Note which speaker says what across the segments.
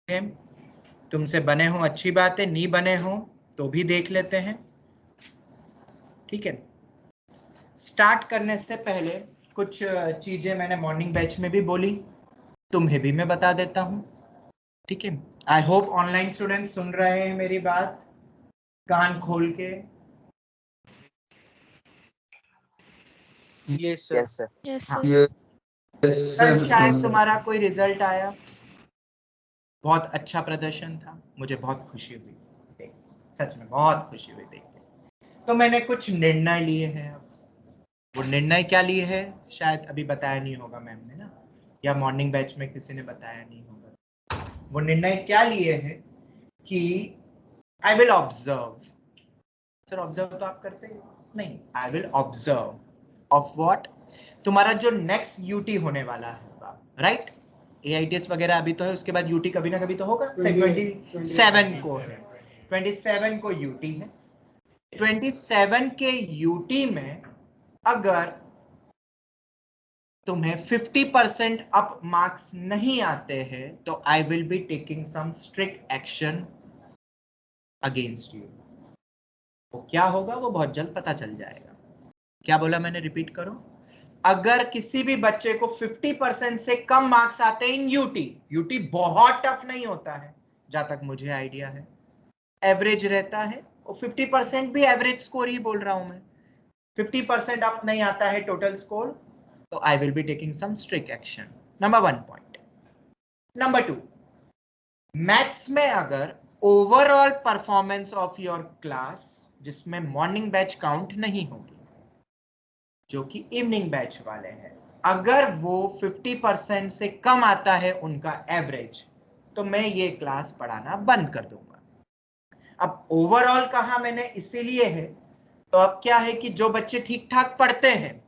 Speaker 1: हैं, तुमसे बने हो अच्छी बात है, नहीं बने हो तो भी देख लेते हैं, ठीक है। स्टार्ट करने से पहले कुछ चीजें मैंने मॉर्निंग बैच में भी बोली, तुम्हें भी मैं बता देता हूँ, ठीक है। आई होप ऑनलाइन स्टूडेंट सुन रहे हैं मेरी बात कान खोल के।
Speaker 2: Yes sir.
Speaker 3: यस
Speaker 1: हाँ,
Speaker 3: सर।
Speaker 1: कल शायद तुम्हारा कोई रिजल्ट आया, बहुत अच्छा प्रदर्शन था, मुझे बहुत खुशी हुई देख, सच में बहुत खुशी हुई देख के। तो मैंने कुछ निर्णय लिए हैं। अब वो निर्णय क्या लिए है शायद अभी बताया नहीं होगा मैम ने ना, या मॉर्निंग बैच में किसी ने बताया नहीं होगा। वो निर्णय क्या लिए है कि I will observe. Sir observe तो आप करते हैं नहीं, I will observe of what, तुम्हारा जो नेक्स्ट यूटी होने वाला है, राइट। एआईटीएस वगैरह अभी तो है, उसके बाद यूटी कभी ना कभी तो होगा। 27 को है, 27 को यूटी है। 27 के यूटी में अगर तुम्हें 50% अप मार्क्स नहीं आते हैं तो I will be taking some strict action against you. वो क्या होगा वो बहुत जल्द पता चल जाएगा। क्या बोला मैंने, रिपीट करो। अगर किसी भी बच्चे को 50% से कम मार्क्स आते हैं इन यूटी, यूटी बहुत टफ नहीं होता है जहां तक मुझे आइडिया है, एवरेज रहता है, और 50% भी एवरेज स्कोर ही बोल रहा हूं मैं। 50% अप नहीं आता है टोटल स्कोर, तो I will be taking some strict action. Number 1 point. Number 2, maths में अगर overall performance of your class, जिसमें मॉर्निंग बैच काउंट नहीं होगी, जो कि इवनिंग बैच वाले हैं, अगर वो 50% से कम आता है उनका एवरेज, तो मैं ये क्लास पढ़ाना बंद कर दूंगा। अब ओवरऑल कहा मैंने इसीलिए है, तो अब क्या है कि जो बच्चे ठीक ठाक पढ़ते हैं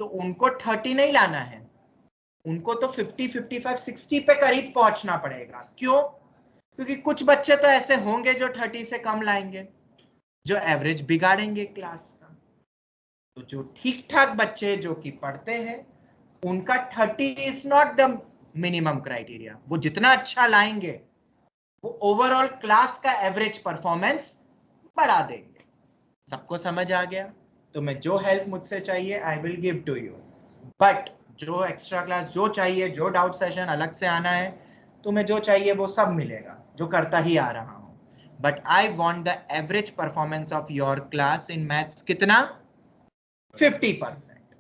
Speaker 1: तो उनको 30 नहीं लाना है, उनको तो 50, 55, 60 पे करीब पहुंचना पड़ेगा। क्यों? क्योंकि कुछ बच्चे तो ऐसे होंगे जो 30 से कम लाएंगे, जो एवरेज बिगाड़ेंगे क्लास का। तो जो ठीक ठाक बच्चे जो कि पढ़ते हैं उनका 30 is not the minimum criteria, वो जितना अच्छा लाएंगे वो ओवरऑल क्लास का एवरेज परफॉर्मेंस बढ़ा देंगे। सबको समझ आ गया? तो मैं जो हेल्प मुझसे चाहिए I will give to you, but जो एक्स्ट्रा क्लास जो चाहिए, जो डाउट सेशन अलग से आना है, तुम्हें जो चाहिए वो सब मिलेगा, जो करता ही आ रहा हूं। But I want the average performance of your class in maths कितना, 50%।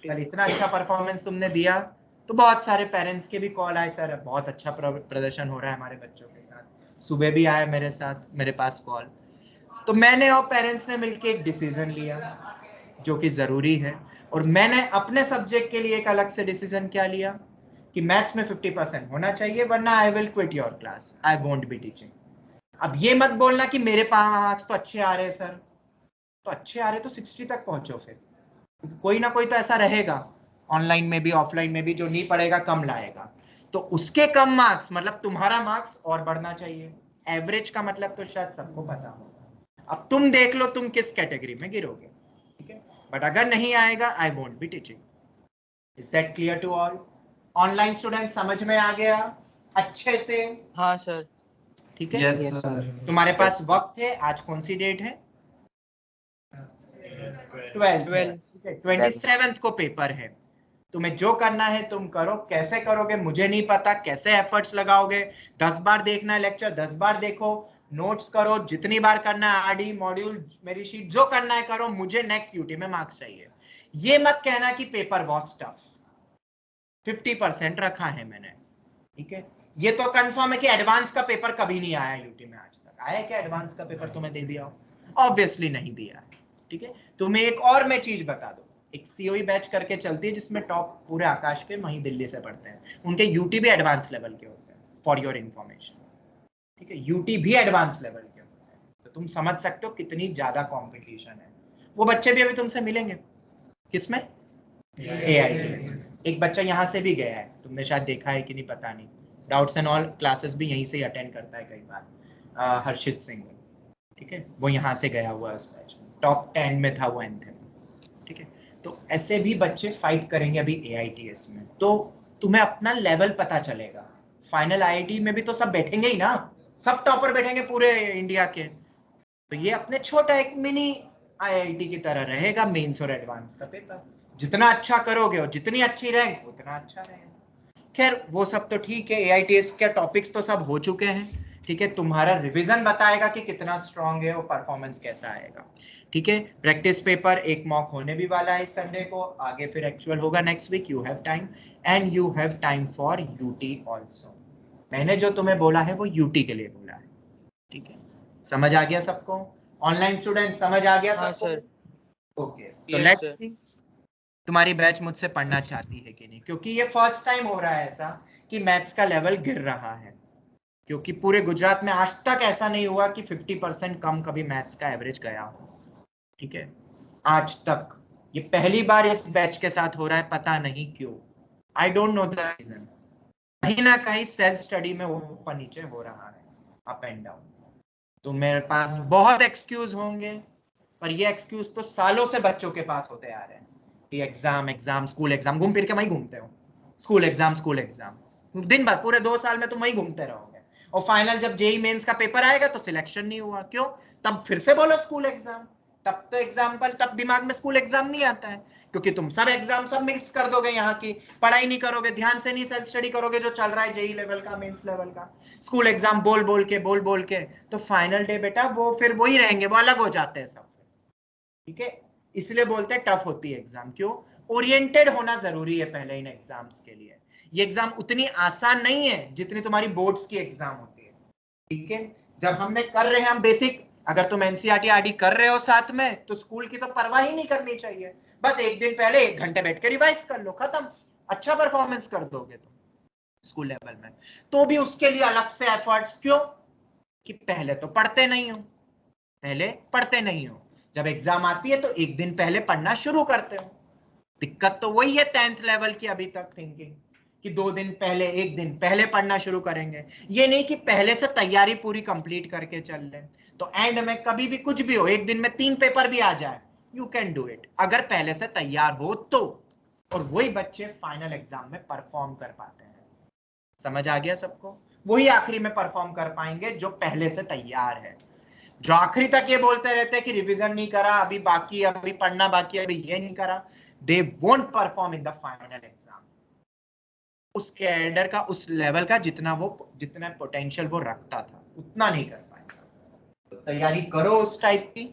Speaker 1: कल इतना अच्छा परफॉर्मेंस तुमने दिया तो बहुत सारे पेरेंट्स के भी कॉल आए, सर बहुत अच्छा प्रदर्शन हो रहा है हमारे बच्चों के साथ। सुबह भी आया मेरे साथ, मेरे पास कॉल। तो मैंने और पेरेंट्स ने मिलकर एक डिसीजन लिया जो कि जरूरी है, और मैंने अपने सब्जेक्ट के लिए एक अलग से डिसीजन क्या लिया कि मैथ्स में 50% होना चाहिए, वरना I will quit your class, I won't be teaching. अब ये मत बोलना कि मेरे मार्क्स तो अच्छे आ रहे हैं सर, तो अच्छे आ रहे तो 60 तक पहुंचो। फिर कोई ना कोई तो ऐसा रहेगा ऑनलाइन में भी ऑफलाइन में भी जो नहीं पढ़ेगा, कम लाएगा, तो उसके कम मार्क्स मतलब तुम्हारा मार्क्स और बढ़ना चाहिए। एवरेज का मतलब तो शायद सबको पता होगा। अब तुम देख लो तुम किस कैटेगरी में गिरोगे, ठीक है। बट अगर नहीं आएगा I won't be teaching. Is that clear to all? Online student समझ में आ गया अच्छे से?
Speaker 2: हाँ सर।
Speaker 1: ठीक है।
Speaker 4: Yes sir.
Speaker 1: तुम्हारे पास वक्त है, आज कौन सी डेट है? 12। 27 को पेपर है। तुम्हें जो करना है तुम करो, कैसे करोगे मुझे नहीं पता, कैसे एफर्ट्स लगाओगे, 10 बार देखना है लेक्चर 10 बार देखो, नोट्स करो, जितनी बार करना है, आरडी मॉड्यूल मेरी शीट जो करना है करो, मुझे नेक्स्ट यूटी में मार्क्स चाहिए। ये मत कहना कि पेपर वॉज टफ, 50% रखा है मैंने, ठीक है। ये तो कंफर्म है कि एडवांस का पेपर कभी नहीं आया यूटी में आज तक। आया क्या एडवांस का पेपर तुम्हें दे दिया हो? ऑब्वियसली नहीं दिया है, ठीक है। तुम्हें एक और मैं चीज बता दूं, एक सीओई बैच करके चलती है जिसमें टॉप पूरे आकाश के वहीं दिल्ली से पढ़ते हैं, उनके यूटी भी एडवांस लेवल के होते हैं, फॉर योर इंफॉर्मेशन, ठीक है। यूटी भी एडवांस लेवल के होते हैं, तो तुम समझ सकते हो कितनी ज्यादा कॉम्पिटिशन है। वो बच्चे भी अभी तुमसे मिलेंगे किसमें, एआईटीएस। एक बच्चा यहाँ से भी गया है, तुमने शायद देखा है कि नहीं पता नहीं, डाउट्स एंड ऑल क्लासेस भी यहीं से ही अटेंड करता है कई बार, हर्षित सिंह, ठीक है। वो यहाँ से गया हुआ है उस बैच में, टॉप 10 में था वो एंथम, ठीक है। तो ऐसे भी बच्चे फाइट करेंगे अभी एआईटीएस में, तो तुम्हें अपना लेवल पता चलेगा फाइनल आईआईटी में भी तो सब बैठेंगे ही ना, सब टॉपर बैठेंगे पूरे इंडिया के। तो ये अपने छोटा एक मिनी आईआईटी की तरह रहेगा, मेंस और एडवांस का पेपर। जितना अच्छा करोगे और जितनी अच्छी रैंक उतना अच्छा रहेगा। खैर वो सब तो ठीक है, एआईटीएस के टॉपिक्स तो सब हो चुके हैं, ठीक है। तुम्हारा रिवीजन बताएगा कि कितना स्ट्रांग है और परफॉर्मेंस कैसा आएगा, ठीक है। प्रैक्टिस पेपर एक मॉक होने भी वाला है इस संडे को, आगे फिर एक्चुअल होगा next week. You have time and you have time for UT also. मैंने जो तुम्हें बोला है वो यूटी के लिए बोला है, ठीक है। समझ आ गया सबको? ऑनलाइन स्टूडेंट समझ आ गया सबको? ओके, तो लेट्स सी तुम्हारी बैच मुझसे पढ़ना चाहती है कि नहीं, क्योंकि ये फर्स्ट टाइम हो रहा है ऐसा कि मैथ्स का लेवल गिर रहा है, क्योंकि पूरे गुजरात में आज तक ऐसा नहीं हुआ कि 50% कम कभी मैथ्स का एवरेज गया हो, ठीक है, आज तक। ये पहली बार इस बैच के साथ हो रहा है, पता नहीं क्यों, I don't know the reason. कहीं ना कहीं सेल्फ स्टडी में ऊपर नीचे हो रहा है, अप एंड डाउन। तो मेरे पास बहुत एक्सक्यूज होंगे, पर ये एक्सक्यूज तो सालों से बच्चों के पास होते आ रहे हैं कि एग्जाम एग्जाम स्कूल एग्जाम, घूम फिर के वहीं घूमते हो, स्कूल एग्जाम दिन भर, पूरे 2 साल में तुम वहीं घूमते रहोगे, और फाइनल जब जेई मेंस का पेपर आएगा तो सिलेक्शन नहीं हुआ, क्यों? तब फिर से बोलो स्कूल एग्जाम। तब तो एग्जाम्पल, तब दिमाग में स्कूल एग्जाम नहीं आता है, क्योंकि तुम सब एग्जाम सब मिक्स कर दोगे, यहाँ की पढ़ाई नहीं करोगे, ध्यान से नहीं सेल्फ स्टडी करोगे जो चल रहा है जेई लेवल का, मेंस लेवल का, स्कूल एग्जाम बोल बोल के, तो फाइनल डे बेटा वो फिर वही रहेंगे, वो अलग हो जाते हैं सब, ठीक है। इसलिए बोलते हैं टफ होती है एग्जाम, क्यों? ओरिएंटेड होना जरूरी है पहले इन एग्जाम्स के लिए। ये एग्जाम उतनी आसान नहीं है जितनी तुम्हारी बोर्ड्स की एग्जाम होती है, ठीक है। जब हमने कर रहे हैं हम बेसिक, अगर तुम एनसीईआरटी आरडी कर रहे हो साथ में, तो स्कूल की तो परवाह ही नहीं करनी चाहिए, बस एक दिन पहले 1 घंटे बैठ के रिवाइज कर लो, खत्म। अच्छा परफॉर्मेंस कर दोगे तुम स्कूल लेवल में। तो भी उसके लिए अलग से एफर्ट्स, क्यों? कि पहले तो पढ़ते नहीं हो, पहले पढ़ते नहीं हो, जब एग्जाम आती है तो एक दिन पहले पढ़ना शुरू करते हो। दिक्कत तो वही है 10th लेवल की अभी तक थिंकिंग, कि 2 दिन पहले 1 दिन पहले पढ़ना शुरू करेंगे। ये नहीं कि पहले से तैयारी पूरी कंप्लीट करके चल रहे, तो एंड में कभी भी कुछ भी हो, एक दिन में 3 पेपर भी आ जाए, यू कैन डू इट, अगर पहले से तैयार हो तो। और वही बच्चे फाइनल एग्जाम में परफॉर्म कर पाते हैं। समझ आ गया सबको? वही आखिरी में परफॉर्म कर पाएंगे जो पहले से तैयार है। जो आखिरी तक ये बोलते रहते हैं कि रिवीजन नहीं करा, अभी बाकी, अभी पढ़ना बाकी, अभी ये नहीं करा, they won't perform in the final exam. उस कैडर का, उस लेवल का जितना पोटेंशियल वो रखता था उतना नहीं कर पाएगा। तो तैयारी करो उस टाइप की,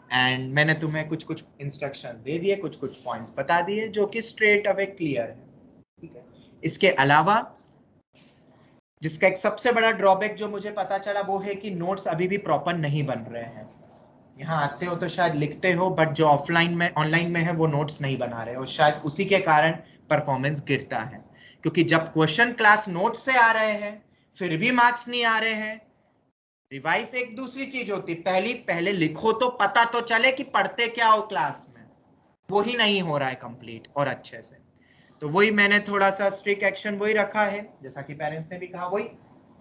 Speaker 1: एंड मैंने तुम्हें कुछ कुछ इंस्ट्रक्शन दे दिए, कुछ कुछ पॉइंट्स बता दिए जो कि स्ट्रेट अवे क्लियर है, ठीक है। इसके अलावा जिसका एक सबसे बड़ा ड्रॉबैक जो मुझे पता चला वो है कि नोट्स अभी भी प्रॉपर नहीं बन रहे हैं। यहाँ आते हो तो शायद लिखते हो, बट जो ऑफलाइन में ऑनलाइन में है वो नोट्स नहीं बना रहे हो, शायद उसी के कारण परफॉर्मेंस गिरता है। क्योंकि जब क्वेश्चन क्लास नोट से आ रहे हैं फिर भी मार्क्स नहीं आ रहे हैं। रिवाइज एक दूसरी चीज होती, पहले लिखो तो पता तो चले कि पढ़ते क्या हो क्लास में, वो ही नहीं हो रहा है कंप्लीट और अच्छे से। तो वही मैंने थोड़ा सा स्ट्रिक्ट एक्शन वही रखा है, जैसा कि पेरेंट्स ने भी कहा, वही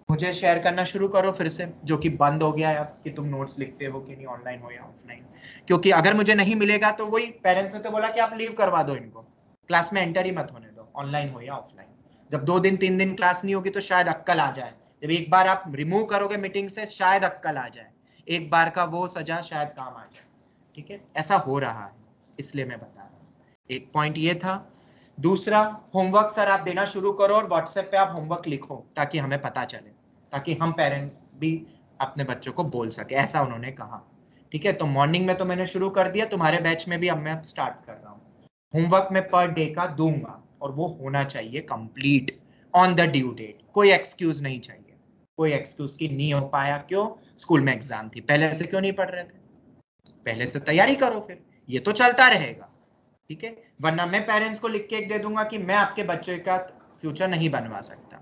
Speaker 1: मुझे शेयर करना शुरू करो फिर से, जो कि बंद हो गया है अब कि तुम नोट्स लिखते हो कि नहीं, ऑनलाइन हो या ऑफलाइन। क्योंकि अगर मुझे नहीं मिलेगा तो वही पेरेंट्स ने तो बोला कि आप लीव करवा दो इनको, क्लास में एंटर ही मत होने दो, ऑनलाइन हो या ऑफलाइन। जब 2 दिन 3 दिन क्लास नहीं होगी तो शायद अक्कल आ जाए, जब एक बार आप रिमूव करोगे मीटिंग से शायद अक्कल आ जाए, एक बार का वो सजा शायद काम आ जाए, ठीक है। ऐसा हो रहा है, इसलिए मैं बता रहा हूँ। एक पॉइंट ये था। दूसरा, होमवर्क सर आप देना शुरू करो और व्हाट्सएप पे आप होमवर्क लिखो ताकि हमें पता चले, ताकि हम पेरेंट्स भी अपने बच्चों को बोल सके, ऐसा उन्होंने कहा, ठीक है। तो मॉर्निंग में तो मैंने शुरू कर दिया, तुम्हारे बैच में भी अब मैं स्टार्ट कर रहा हूँ। होमवर्क में पर डे का दूंगा और वो होना चाहिए complete on the due date, कोई एक्सक्यूज नहीं चाहिए, कोई एक्सक्यूज की नहीं हो पाया, क्यों? स्कूल में एग्जाम थी, पहले से क्यों नहीं पढ़ रहे थे? पहले से तैयारी करो, फिर ये तो चलता रहेगा, ठीक है। वरना मैं पेरेंट्स को लिख के दे दूंगा कि मैं आपके बच्चे का फ्यूचर नहीं बनवा सकता,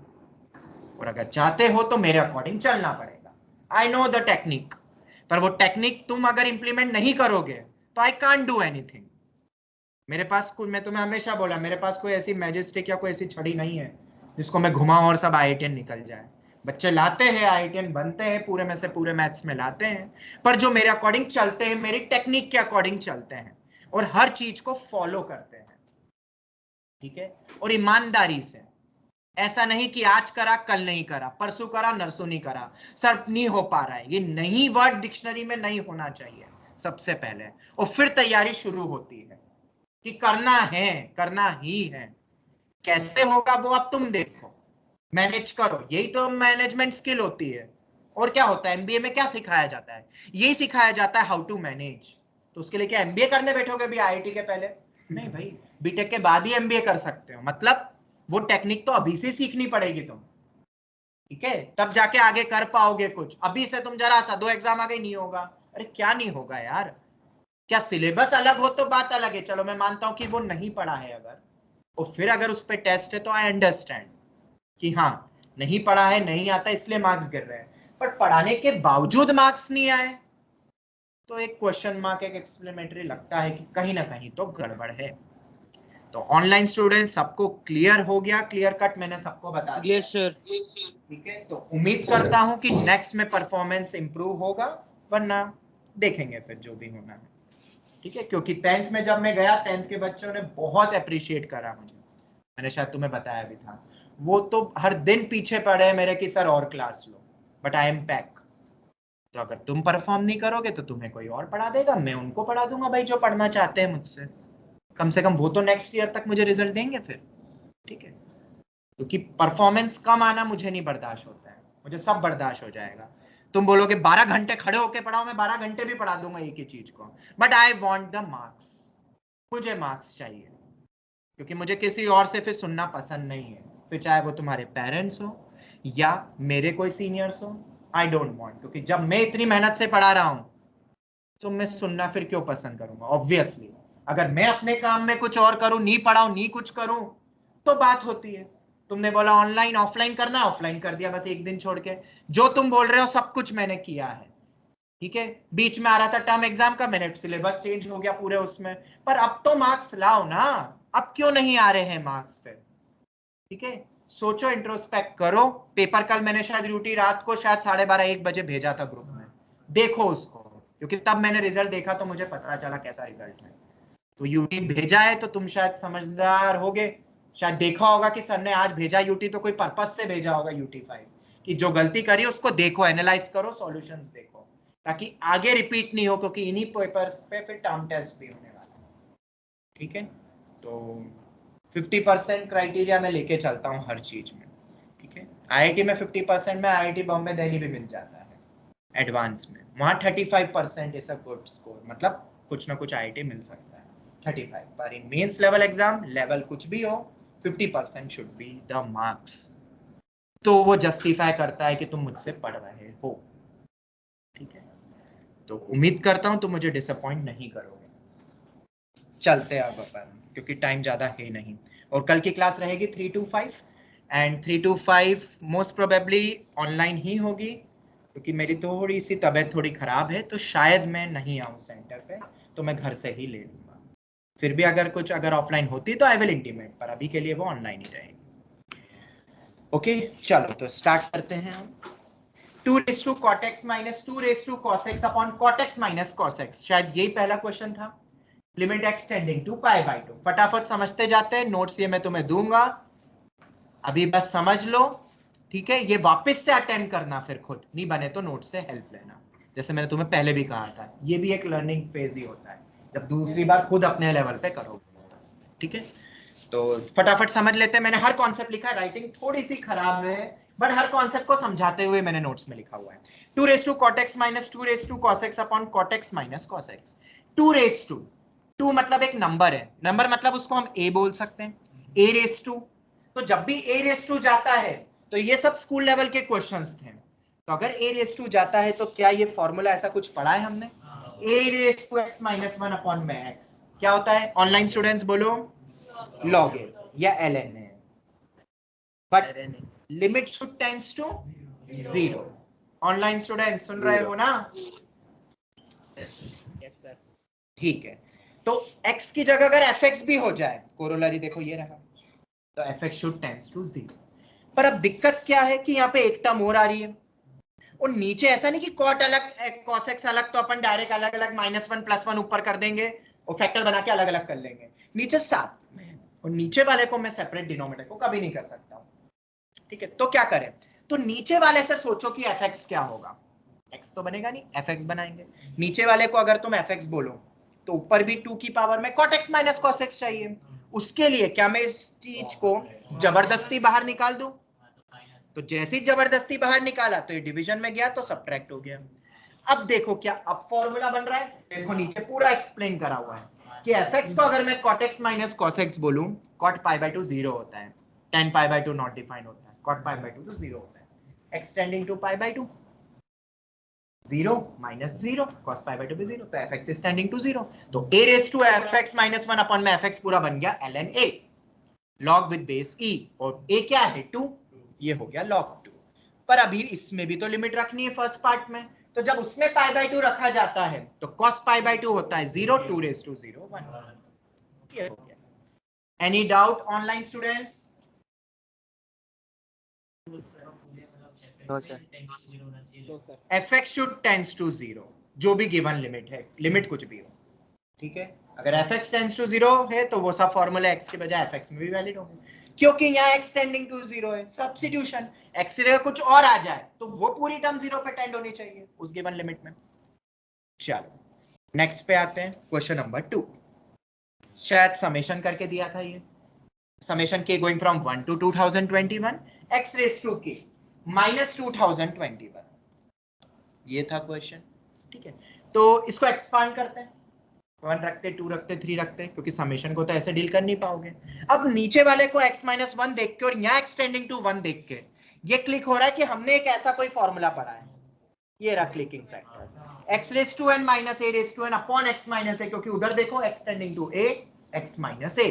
Speaker 1: और अगर चाहते हो तो मेरे अकॉर्डिंग चलना पड़ेगा। आई नो द टेक्निक, पर वो टेक्निक तुम अगर इंप्लीमेंट नहीं करोगे तो आई कांट डू एनीथिंग। मेरे पास कोई, मैं तुम्हें हमेशा बोला, मेरे पास कोई ऐसी मैजिस्टिक या कोई ऐसी छड़ी नहीं है जिसको मैं घुमाऊं और सब आई10 निकल जाए। बच्चे लाते हैं आई10, बनते हैं पूरे में से पूरे मैथ्स में लाते हैं, पर जो मेरे अकॉर्डिंग चलते हैं, मेरी टेक्निक के अकॉर्डिंग चलते हैं और हर चीज को फॉलो करते हैं, ठीक है, और ईमानदारी से। ऐसा नहीं कि आज करा कल नहीं करा, परसों करा नरसों नहीं करा, सर नहीं हो पा रहा है, ये नहीं वर्ड डिक्शनरी में नहीं होना चाहिए सबसे पहले, और फिर तैयारी शुरू होती है कि करना है, करना ही है। कैसे होगा वो अब तुम देखो, मैनेज करो, यही तो मैनेजमेंट स्किल होती है। और क्या होता है एमबीए में, क्या सिखाया जाता है, यही सिखाया जाता है, हाउ टू मैनेज। तो उसके लिए क्या एमबीए करने बैठोगे भी आईआईटी के पहले? नहीं भाई, बीटेक के बाद ही एमबीए कर सकते हो, मतलब वो टेक्निक तो अभी से सीखनी पड़ेगी तुम, ठीक है, तब जाके आगे कर पाओगे कुछ। अभी से तुम जरा सा 2 एग्जाम आगे नहीं होगा, अरे क्या नहीं होगा यार, क्या सिलेबस अलग हो तो बात अलग है, चलो मैं मानता हूं कि वो नहीं पढ़ा है अगर, और फिर अगर उस पर टेस्ट है तो आई अंडरस्टैंड कि हाँ नहीं पढ़ा है, नहीं आता इसलिए मार्क्स गिर रहे हैं, पर पढ़ाने के बावजूद मार्क्स नहीं आए तो एक क्वेश्चन मार्क, एक एक्सप्लेनेटरी लगता है कि कहीं ना कहीं तो गड़बड़ है। तो ऑनलाइन स्टूडेंट सबको क्लियर हो गया, क्लियर कट मैंने सबको बता दिया।
Speaker 2: Yes sir.
Speaker 1: ठीक है, तो उम्मीद करता हूं कि नेक्स्ट में परफॉर्मेंस इंप्रूव होगा, वरना देखेंगे फिर जो भी होना है। ठीक है, क्योंकि 10th में जब मैं गया 10th के बच्चों ने बहुत अप्रिशिएट करा मुझे, मैंने शायद तुम्हें बताया भी था, वो तो हर दिन पीछे पड़े हैं मेरे कि सर और class low, but I am pack. तो अगर तुम परफॉर्म नहीं करोगे तो तुम्हें कोई और पढ़ा देगा, मैं उनको पढ़ा दूंगा भाई जो पढ़ना चाहते हैं मुझसे, कम से कम वो तो नेक्स्ट ईयर तक मुझे रिजल्ट देंगे फिर। ठीक है, क्योंकि परफॉर्मेंस कम आना मुझे नहीं बर्दाश्त होता है, मुझे सब बर्दाश्त हो जाएगा। तुम बोलोगे 12 घंटे खड़े होके पढ़ाओ, मैं 12 घंटे भी पढ़ा दूंगा एक ही चीज को, but I want the marks, मुझे मार्क्स चाहिए, क्योंकि मुझे किसी और से फिर सुनना पसंद नहीं है, फिर चाहे वो तुम्हारे पेरेंट्स हो या मेरे कोई सीनियर्स हो, आई डोंट वांट, क्योंकि जब मैं इतनी मेहनत से पढ़ा रहा हूं तो मैं सुनना फिर क्यों पसंद करूंगा। ऑब्वियसली अगर मैं अपने काम में कुछ और करूं, नहीं पढ़ाऊं, नहीं कुछ करूं, तो बात होती है। तुमने बोला ऑनलाइन ऑफलाइन करना, ऑफलाइन कर दिया बस एक दिन छोड़ के, जो तुम बोल रहे हो सब कुछ मैंने किया है। ठीक है, बीच में आ रहा था टर्म एग्जाम का, मैंने सिलेबस चेंज हो गया पूरे उसमें, पर अब तो मार्क्स लाओ ना, अब क्यों नहीं आ रहे हैं मार्क्स फिर? ठीक है, सोचो, इंट्रोस्पेक्ट करो। पेपर कल मैंने शायद ड्यूटी रात को शायद 12:30-1 बजे भेजा था ग्रुप में, देखो उसको, क्योंकि तब मैंने रिजल्ट देखा तो मुझे पता चला कैसा रिजल्ट है। तो यूटी भेजा है तो तुम शायद समझदार होगे, शायद देखा होगा कि सर ने आज भेजा यूटी तो कोई पर्पस से भेजा होगा यूटी 5, कि जो गलती करी उसको देखो, एनालाइज करो, सॉल्यूशंस देखो, ताकि आगे रिपीट नहीं हो, क्योंकि इन्हीं पेपर्स पे फिर टर्म टेस्ट भी होने वाला है। ठीक है, तो 50% क्राइटेरिया में लेके चलता हूँ हर चीज में। ठीक है, आईआईटी में 50% में, आईआईटी बॉम्बे दिल्ली भी मिल जाता है एडवांस में, वहां 35% इज अ गुड स्कोर, मतलब कुछ ना कुछ आईआईटी मिल सकता है 35 पर। In men's level exam, level कुछ भी हो, 50% शुड बी द मार्क्स, तो वो जस्टिफाई करता है कि तुम मुझसे पढ़ रहे हो। ठीक है, तो उम्मीद करता हूं तुम मुझे डिसअपॉइंट नहीं करोगे। चलते हैं अब अपन, क्योंकि टाइम ज्यादा है नहीं, और कल की क्लास रहेगी 3 to 5, and 3 to 5 most probably online ही होगी, क्योंकि मेरी थोड़ी सी तबीयत थोड़ी खराब है, तो शायद मैं नहीं आऊँ सेंटर पे, तो मैं घर से ही ले लूंगा। फिर भी अगर कुछ अगर ऑफलाइन होती तो आई विल इंटीमेट, पर अभी के लिए वो ऑनलाइन ही रहेगी। ओके, चलो तो स्टार्ट करते हैं हम। 2 raised to cot x minus 2 raised to cos x upon cot x minus cos x, शायद यही पहला क्वेश्चन था। Limit x tending to pi by 2, फटाफट समझते जाते हैं, नोट्स ये मैं तुम्हें दूंगा, अभी बस समझ लो। ठीक है, ये वापस से अटेम्प्ट करना, फिर खुद नहीं बने तो नोट से हेल्प लेना, जैसे मैंने तुम्हें पहले भी कहा था, ये भी एक लर्निंग फेज ही होता है, जब दूसरी बार खुद अपने लेवल पे करोगे। ठीक है, तो फटाफट समझ लेते हैं। मैंने हर कॉन्सेप्ट लिखा है, राइटिंग थोड़ी सी खराब है, बट हर कॉन्सेप्ट को समझाते हुए मैंने नोट्स में लिखा हुआ है। 2 raised to cot x minus 2 raised to cos x upon cot x minus cos x, 2 raised to, 2 मतलब एक नंबर है, नंबर मतलब उसको हम a बोल सकते हैं, a raised to, तो जब भी a raised to जाता है तो ये सब स्कूल लेवल के क्वेश्चंस थे, तो अगर a raised to जाता है तो क्या ये फॉर्मूला ऐसा कुछ पढ़ा है हमने, a raised to x minus 1 upon में x क्या होता है, ऑनलाइन स्टूडेंट्स बोलो log a या ln a, but limit should tends to 0। Online student सुन रहे हो ना? ठीक है, तो x की जगह अगर fx भी हो जाए, कोरोलरी देखो ये रहा, तो fx शुड टेंड्स टू 0। पर अब दिक्कत क्या है कि यहाँ पे एक टर्म और आ रही है, और नीचे ऐसा नहीं कि cot अलग cos x अलग, तो अपन डायरेक्ट अलग अलग -1 +1 ऊपर कर देंगे और फैक्टर बना के अलग अलग कर लेंगे, नीचे साथ में, और नीचे वाले को मैं सेपरेट डिनोमिनेटर को कभी नहीं कर सकता हूँ। ठीक है, तो क्या करें, तो नीचे वाले से सोचो कि fx क्या होगा, x तो बनेगा नहीं, fx बनाएंगे। नीचे वाले को अगर तुम fx बोलो तो ऊपर भी 2 की पावर में cot x minus cos x चाहिए। उसके लिए क्या मैं इस चीज को जबरदस्ती बाहर निकाल दूं? तो जैसे ही जबरदस्ती बाहर निकाला तो ये डिवीजन में गया तो सब्ट्रैक्ट हो गया। अब देखो क्या अब फॉर्मूला बन रहा है, देखो नीचे पूरा एक्सप्लेन करा हुआ है कि fx को अगर मैं cot x minus cos x बोलूं, cot pi by 2 0 होता है, tan pi by 2 not defined होता है, cot pi by 2 तो 0 होता है, extending to pi by 2 0 minus 0 cos pi by 2 भी 0, तो fx इज टेंडिंग टू 0, तो a raise to fx minus 1 upon में fx पूरा बन गया ln a log with base e, और a क्या है 2, ये हो गया log 2। पर अभी इसमें भी तो लिमिट रखनी है फर्स्ट पार्ट में, तो जब उसमें पाई बाय 2 रखा जाता है तो cos पाई बाय 2 होता है 0, 2 रेज टू 0 1। ये हो गया। Any doubt online students?
Speaker 3: No sir.
Speaker 1: fx should tends to 0, जो भी गिवन लिमिट है, लिमिट कुछ भी हो, ठीक है। अगर fx टेंड्स टू 0 है तो वो सब फॉर्मूला x के बजाय fx में भी वैलिड होंगे, क्योंकि यहाँ x टेंडिंग टू 0 है, सब्स्टिट्यूशन, x से कुछ और आ जाए तो वो पूरी टर्म 0 पे टेंड होनी चाहिए उस गिवन लिमिट में। चलो नेक्स्ट पे आते हैं, क्वेश्चन नंबर 2, शायद समेशन करके दिया था ये, summation k going from 1 to 2021 x raise to k minus 2021, ये था क्वेश्चन, ठीक है। तो इसको एक्सपांड करते हैं, 1 रखते, 2 रखते, 3 रखते, क्योंकि समेशन को तो ऐसे डील कर नहीं पाओगे। अब नीचे वाले को x माइनस 1 देख के और यहाँ एक्सटेंडिंग टू 1 देख के ये क्लिक हो रहा है कि हमने एक ऐसा कोई फॉर्मूला पढ़ा है, ये रहा clicking factor, x raise to n minus a raise to n upon x minus a, क्योंकि उधर देखो extending to a x minus a,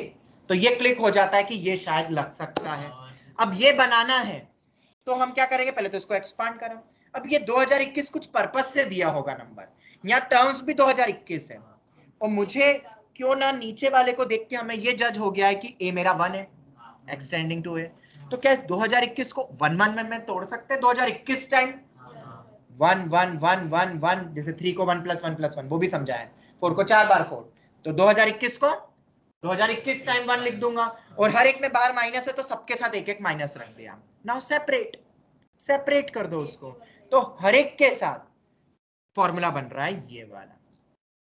Speaker 1: तो ये क्लिक हो जाता है कि ये शायद लग सकता है। अब ये बनाना है तो हम क्या करेंगे, पहले तो इसको एक्सपांड करें। अब ये 2021 कुछ पर्पस से दिया होगा नंबर, यहाँ टर्म्स भी 2021 है, और मुझे क्यों ना नीचे वाले को देख के हमें ये जज हो गया है कि a मेरा 1 है एक्सटेंडिंग टू a, तो क्या 2021 को 1 1 में तोड़ सकते हैं 2021 टाइम 1 1 1 1 1, जैसे 3 को 1 प्लस 1 प्लस 1 वो भी समझा है, 4 को 4 बार 4, तो 2021 को 2021 टाइम 1 लिख दूंगा, और हर एक में बाहर माइनस है तो सबके साथ एक एक माइनस रख दिया। नाउ सेपरेट कर दो उसको, तो हर एक के साथ फॉर्मूला बन रहा है ये वाला।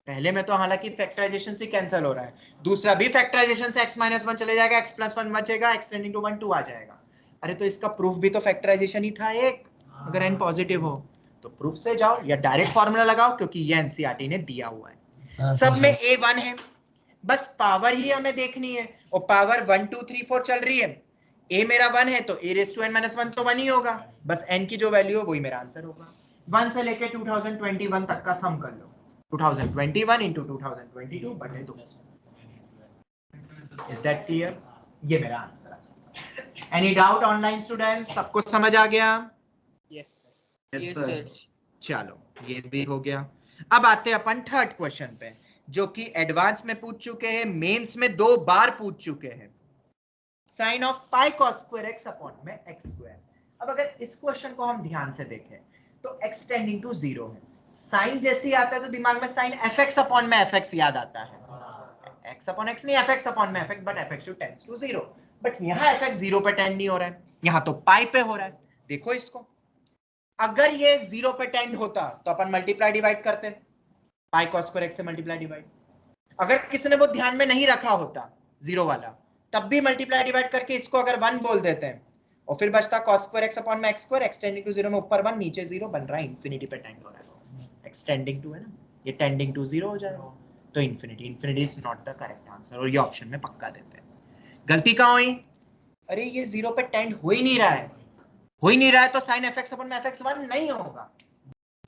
Speaker 1: पहले में तो हालांकि फैक्टराइजेशन से कैंसिल हो रहा है, दूसरा भी फैक्टराइजेशन से x माइनस 1 चले जाएगा, x प्लस 1 बचेगा, x टेंडिंग टू 1 2 आ जाएगा। अरे तो इसका प्रूफ भी तो फैक्टराइजेशन ही था एक, अगर n पॉजिटिव हो तो प्रूफ से जाओ या डायरेक्ट फॉर्मूला लगाओ, क्योंकि ये एनसीईआरटी ने दिया हुआ है। सब में a 1 है, बस पावर ही हमें देखनी है, और पावर 1 2 3 4 चल रही है, a मेरा 1 है तो a raise to n minus 1 तो 1 ही होगा, बस n की जो वैल्यू है वही मेरा आंसर होगा। 1 से लेके 2021 तक का सम कर लो, 2021 into 2022 बटे 2। Is that clear? ये मेरा आंसर है। Any doubt ऑनलाइन स्टूडेंट्स, सबको समझ आ गया?
Speaker 3: Yes sir.
Speaker 1: चलो ये भी हो गया। अब आते हैं अपन थर्ड क्वेश्चन पे, जो कि एडवांस में पूछ चुके हैं, मेंस में 2 बार पूछ चुके हैं, sine of pi cos square x upon में x स्क्वायर। अब अगर इस क्वेश्चन को हम ध्यान से देखें तो x टेंडिंग टू 0 है, साइन जैसे ही आता है तो दिमाग में साइन fx अपॉन में fx याद आता है, x अपॉन x नहीं fx अपॉन में fx, but fx tends to 0, but यहाँ fx 0 पे टेंड नहीं हो रहा है, यहाँ तो पाई पे हो रहा है। देखो इसको, अगर ये 0 पे टेंड होता तो अपन मल्टीप्लाई डिवाइड करते, पाई cos स्क्वायर x से मल्टीप्लाई डिवाइड, अगर किसी ने वो ध्यान में नहीं रखा होता 0 वाला, तब भी मल्टीप्लाई डिवाइड करके इसको अगर 1 बोल देते हैं, और फिर बचता cos स्क्वायर x अपॉन में x square, x tending to 0 में ऊपर 1 नीचे 0 बन रहा है, इंफिनिटी पे टेंड हो रहा है, x टेंडिंग टू है ना, ये टेंडिंग टू 0 हो जाएगा, तो infinity is not the correct answer, और ये ऑप्शन में पक्का देते हैं। गलती कहाँ हुई? अरे ये 0 पे टेंड हो ही नहीं रहा है, तो sin fx अपॉन में fx 1 नहीं होगा,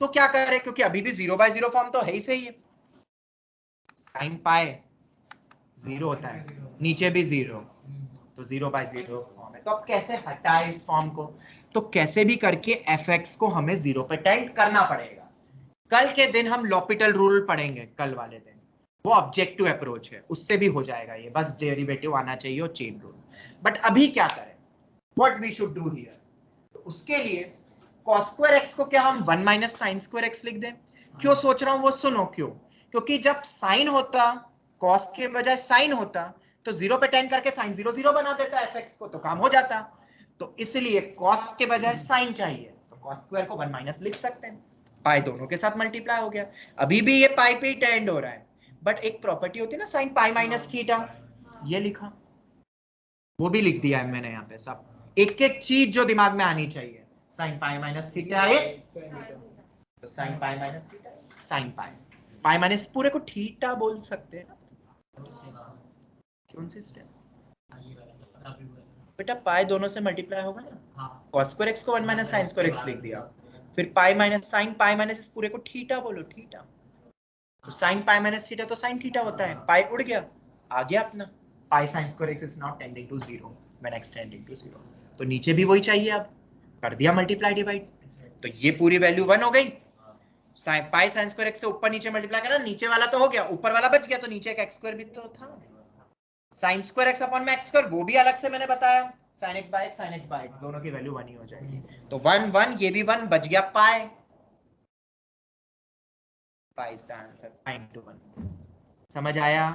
Speaker 1: तो क्या करें, क्योंकि अभी भी 0/0 फॉर्म तो है ही सही है, sin पाई 0 होता है, नीचे भी 0, तो 0/0 फॉर्म है, तो अब कैसे हटाए इस फॉर्म को, तो कैसे भी करके fx को हमें 0 पे टेंड करना पड़ेगा। कल के दिन हम लॉपिटल रूल पढ़ेंगे, कल वाले दिन, वो ऑब्जेक्टिव अप्रोच है, उससे भी हो जाएगा ये, बस डेरिवेटिव आना चाहिए और चेन रूल। बट अभी क्या करें, what we should do here, तो उसके लिए cos स्क्वायर x को क्या हम 1 माइनस साइन स्क्वायर x लिख दें। क्यों सोच रहा हूं वो सुनो, क्यों, क्योंकि जब साइन होता cos के बजाय साइन होता तो 0 पे टेंड करके साइन 0 0 बना देता fx को, तो काम हो जाता। तो इसलिए कॉस के बजाय साइन चाहिए, तो कॉस स्क्वायर को 1 माइनस लिख सकते हैं, पाई दोनों के साथ मल्टीप्लाई हो गया। अभी भी ये पाई पे ही टेंड हो रहा है, बट एक प्रॉपर्टी होती है ना साइन पाई माइनस थीटा, ये लिखा, वो भी लिख दिया है मैंने यहाँ पे सब, एक एक चीज जो दिमाग में आनी चाहिए। Sine pi minus theta is, तो sine pi minus theta sine pi, pi minus पूरे को थीटा बोल सकते हैं ना, कौन सी स्टेप बेटा, पाई दोनों से मल्टीप्लाई होगा ना, cos स्क्वायर x को 1 माइनस साइन स्क्वायर x लिख दिया, फिर pi minus sine pi minus इस पूरे को थीटा बोलो, थीटा, तो साइन पाई माइनस थीटा तो साइन थीटा होता है, पाई उड़ गया, आ गया अपना pi sine square x is now tending to 0 when x tending to 0, तो नीचे भी वही चाहिए, अब कर दिया मल्टीप्लाई डिवाइड, तो ये पूरी वैल्यू 1 हो गई, sine pi sine square x से ऊपर नीचे मल्टीप्लाई करा, नीचे वाला तो हो गया, ऊपर वाला बच गया, तो नीचे एक x स्क्वायर भी तो था, साइन स्क्वायर x अपॉन में x स्क्वायर, वो भी अलग से मैंने बताया, sin x by x sin x by x दोनों की वैल्यू 1 ही हो जाएगी, तो 1 1 ये भी 1 बच गया, pi, pi is the answer, pi into 1। समझ आया?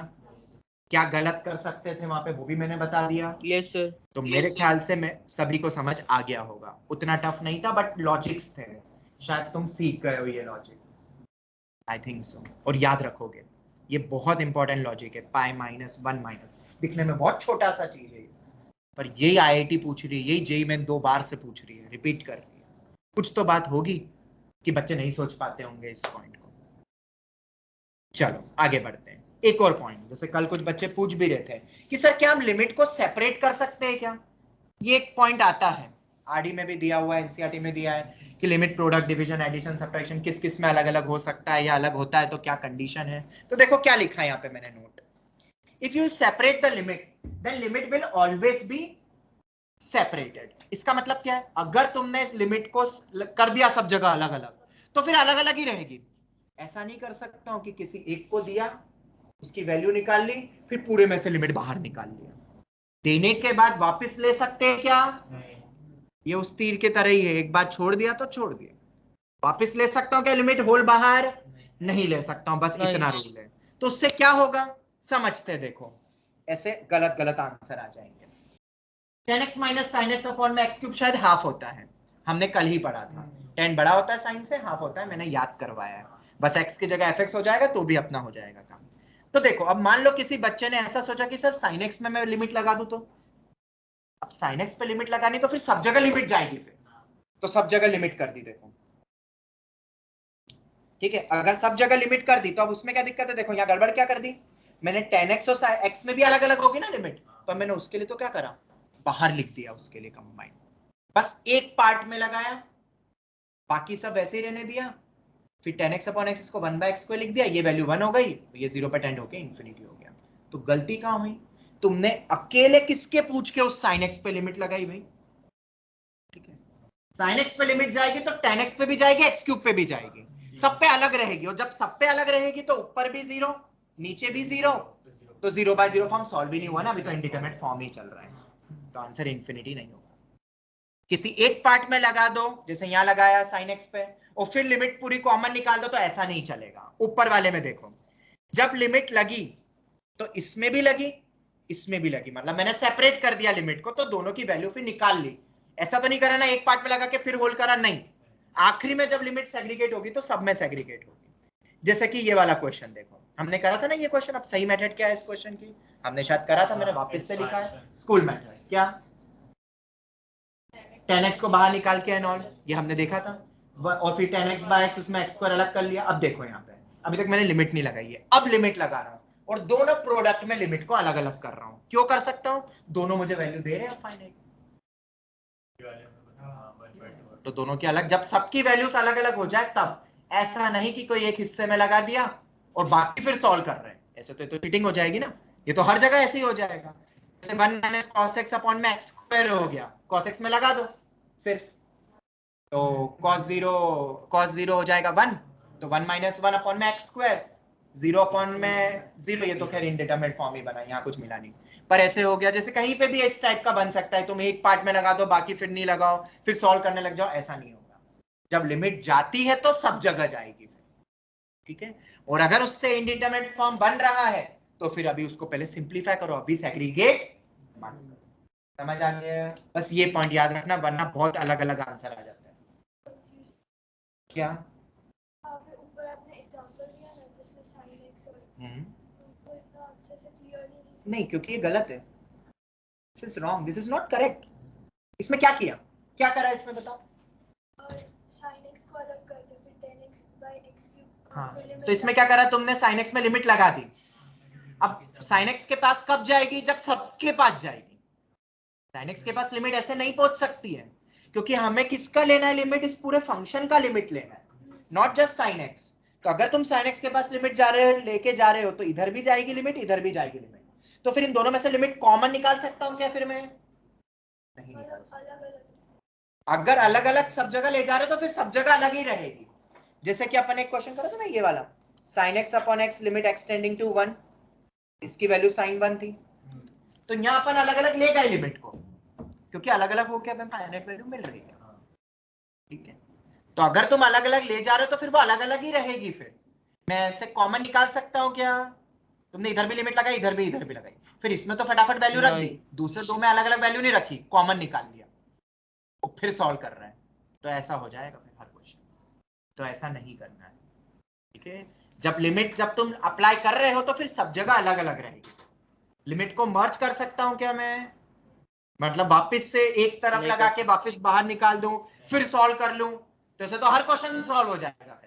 Speaker 1: क्या गलत कर सकते थे वहां पे वो भी मैंने बता दिया।
Speaker 3: Yes sir.
Speaker 1: तो मेरे ख्याल से मैं सभी को समझ आ गया होगा, उतना टफ नहीं था, बट लॉजिक्स थे, शायद तुम सीख गए हो ये लॉजिक, आई थिंक सो, और याद रखोगे, ये बहुत इंपॉर्टेंट लॉजिक है, पाई माइनस 1 माइनस, दिखने में बहुत छोटा सा चीज है, पर यही आईआईटी पूछ रही है, यही जेईई में 2 बार से पूछ रही है, रिपीट कर रही है, कुछ तो बात होगी कि बच्चे नहीं सोच पाते होंगे इस पॉइंट को। चलो आगे बढ़ते हैं, एक और पॉइंट, जैसे कल कुछ बच्चे पूछ भी रहे थे कि सर क्या हम लिमिट को सेपरेट कर सकते हैं क्या, ये एक पॉइंट आता है, आरडी में भी दिया हुआ है, एनसीईआरटी में दिया है कि limit product division addition subtraction किस किस में अलग अलग हो सकता है या अलग होता है, तो क्या कंडीशन है, तो देखो क्या लिखा है यहाँ पे मैंने note, if you separate the limit then limit will always be separated. इसका मतलब क्या है, अगर तुमने इस लिमिट को कर दिया सब जगह अलग अलग, तो फिर अलग अलग ही रहेगी, ऐसा नहीं कर सकता हूं कि किसी एक को दिया, उसकी वैल्यू निकाल ली, फिर पूरे में से लिमिट बाहर निकाल लिया, देने के बाद वापस ले सकते हैं क्या, ये उस तीर के तरह ही है, एक बार छोड़ दिया तो छोड़ दिया, वापस ले सकता हूं क्या लिमिट होल बाहर, नहीं ले सकता हूं, बस इतना रूल है, तो उससे क्या होगा समझते, देखो ऐसे गलत गलत आंसर आ जाएंगे, 10x minus sine x upon में एक्स क्यूब शायद हाफ होता है, हमने कल ही पढ़ा था, 10 बड़ा होता है साइन से, हाफ होता है, मैंने याद करवाया है, बस x की जगह fx हो जाएगा तो भी अपना हो जाएगा काम। तो देखो अब मान लो किसी बच्चे ने ऐसा सोचा कि सर साइन एक्स में मैं लिमिट लगा दूं, तो अब साइन एक्स पे लिमिट लगानी तो फिर सब जगह लिमिट जाएगी, फिर तो सब जगह लिमिट कर दी, देखो ठीक है, अगर सब जगह लिमिट कर दी तो अब उसमें क्या दिक्कत है, देखो यहाँ गड़बड़ क्या कर दी, मैंने 10x और x में भी अलग अलग होगी ना लिमिट, तो मैंने उसके लिए तो क्या करा, बाहर लिख दिया उसके लिए कंबाइंड, बस एक पार्ट में लगाया, बाकी सब वैसे ही रहने दिया, फिर 10x अपॉन x इसको 1/x को लिख दिया, ये वैल्यू 1 हो गई, ये 0 पे टेंड होके इन्फिनिटी हो गया। तो गलती कहां हुई, तुमने अकेले किसके पूछ के उस sin x पे लिमिट लगाई भाई, ठीक है, sin x पे लिमिट जाएगी तो 10x पे भी जाएगी, x क्यूब पे भी जाएगी, सब पे अलग रहेगी, और जब सब पे अलग रहेगी तो ऊपर भी 0 नीचे भी 0, तो 0/0 फॉर्म सॉल्व ही नहीं हुआ ना, अभी तो इंडिटरमिनेट फॉर्म ही चल रहा है, तो आंसर इन्फिनिटी नहीं होगा। किसी एक पार्ट में लगा दो, जैसे यहां लगाया sin x पे, और फिर लिमिट पूरी कॉमन निकाल दो, तो ऐसा नहीं चलेगा, ऊपर वाले में देखो, जब लिमिट लगी तो इसमें भी लगी इसमें भी लगी, मतलब मैंने सेपरेट कर दिया लिमिट को, तो दोनों की वैल्यू फिर निकाल ली, ऐसा तो नहीं करा ना एक पार्ट में लगा के फिर होल्ड करा, नहीं, आखिरी में जब लिमिट सेग्रीगेट होगी तो सब में सेग्रीगेट होगी। जैसे कि ये वाला क्वेश्चन देखो, हमने करा था ना ये क्वेश्चन, अब सही मेथड क्या है इस क्वेश्चन की, हमने शायद करा था, मैंने वापस से लिखा है स्कूल मेथड, क्या 10x को बाहर निकाल के एंड ऑल, ये हमने देखा था, और फिर 10x बाय x उसमें x स्क्वायर अलग कर लिया। अब देखो यहाँ पे अभी तक मैंने लिमिट नहीं लगाई है, अब लिमिट लगा रहा हूँ और दोनों प्रोडक्ट में लिमिट को अलग अलग कर रहा हूँ, क्यों कर सकता हूँ, दोनों मुझे वैल्यू दे रहे हैं फाइनाइट, तो दोनों की अलग, जब सबकी वैल्यूज अलग अलग हो जाए तब, ऐसा नहीं कि कोई एक हिस्से में लगा दिया और बाकी फिर सॉल्व कर रहे हैं, ऐसे तो चीटिंग हो जाएगी ना, ये तो हर जगह ऐसे ही हो जाएगा, जैसे 1 माइनस cos x अपॉन में x स्क्वायर हो गया, cos x में लगा दो सिर्फ, तो cos 0 हो जाएगा 1, तो 1 माइनस 1 अपॉन में x स्क्वायर, 0 अपॉन में 0, ये तो खैर इंडिटरमिनेट फॉर्म ही बना, यहाँ कुछ मिला नहीं, पर ऐसे हो गया, जैसे कहीं पे भी इस टाइप का बन सकता है, तुम एक पार्ट में लगा दो बाकी फिर नहीं लगाओ, फिर सॉल्व करने लग जाओ, ऐसा नहीं होगा, जब लिमिट जाती है तो सब जगह जाएगी फिर, ठीक है, और अगर उससे इंडिटरमिनेट फॉर्म बन रहा है तो फिर अभी उसको पहले सिंप्लीफाई करो, अभी सेग्रीगेट मत करो, समझ आ गया? बस ये पॉइंट याद रखना, वरना बहुत अलग अलग आंसर आ जाता है। क्या?
Speaker 2: ऊपर आपने एग्जांपल दिया ना जिसमें sin x और तो इतना अच्छे से क्लियरली
Speaker 1: नहीं, क्योंकि ये गलत है। This is wrong, this is not correct. इसमें क्या किया, क्या करा इसमें बताओ?
Speaker 2: और sin x को अलग कर दे, फिर tan x by x cube.
Speaker 1: हाँ, तो इसमें क्या करा तुमने? sin x में लिमिट लगा दी। अब sin x के पास कब जाएगी? जब सबके पास जाएगी। sin x के पास लिमिट ऐसे नहीं पहुंच सकती है, क्योंकि हमें किसका लेना है लिमिट? इस पूरे फंक्शन का लिमिट लेना है, नॉट जस्ट sin x। तो अगर तुम sin x के पास लिमिट जा रहे हो, लेके जा रहे हो, तो इधर भी जाएगी लिमिट, इधर भी जाएगी लिमिट। तो फिर इन दोनों में से लिमिट कॉमन निकाल सकता हूं क्या? फिर मैं नहीं निकाल सकता। अगर अलग अलग सब जगह ले जा रहे हो तो फिर सब जगह अलग ही रहेगी। जैसे कि अपन एक क्वेश्चन करा था ना, ये वाला sin x upon x limit extending to 1, इसकी वैल्यू sin 1 थी। तो यहाँ अपन अलग अलग ले गए लिमिट को, क्योंकि अलग अलग होकर हमें फाइनाइट वैल्यू मिल रही है। ठीक है, तो अगर तुम अलग अलग ले जा रहे हो तो फिर वो अलग अलग ही रहेगी। फिर मैं ऐसे कॉमन निकाल सकता हूँ क्या? तुमने इधर भी लिमिट लगाई, इधर भी लगाई, फिर इसमें तो फटाफट वैल्यू रख दी, दूसरे दो में अलग अलग वैल्यू नहीं रखी, कॉमन निकाल लिया, तो फिर सॉल्व कर रहे हैं, तो ऐसा हो जाएगा फिर हर क्वेश्चन। तो ऐसा नहीं करना है। ठीक है, जब तुम अप्लाई कर रहे हो तो फिर सब जगह अलग अलग रहेगी। लिमिट को मर्ज कर सकता हूं क्या मैं? मतलब वापस से एक तरफ लगा के वापस बाहर निकाल दूं, फिर सॉल्व कर लूं, तो ऐसे तो हर क्वेश्चन सॉल्व हो जाएगा।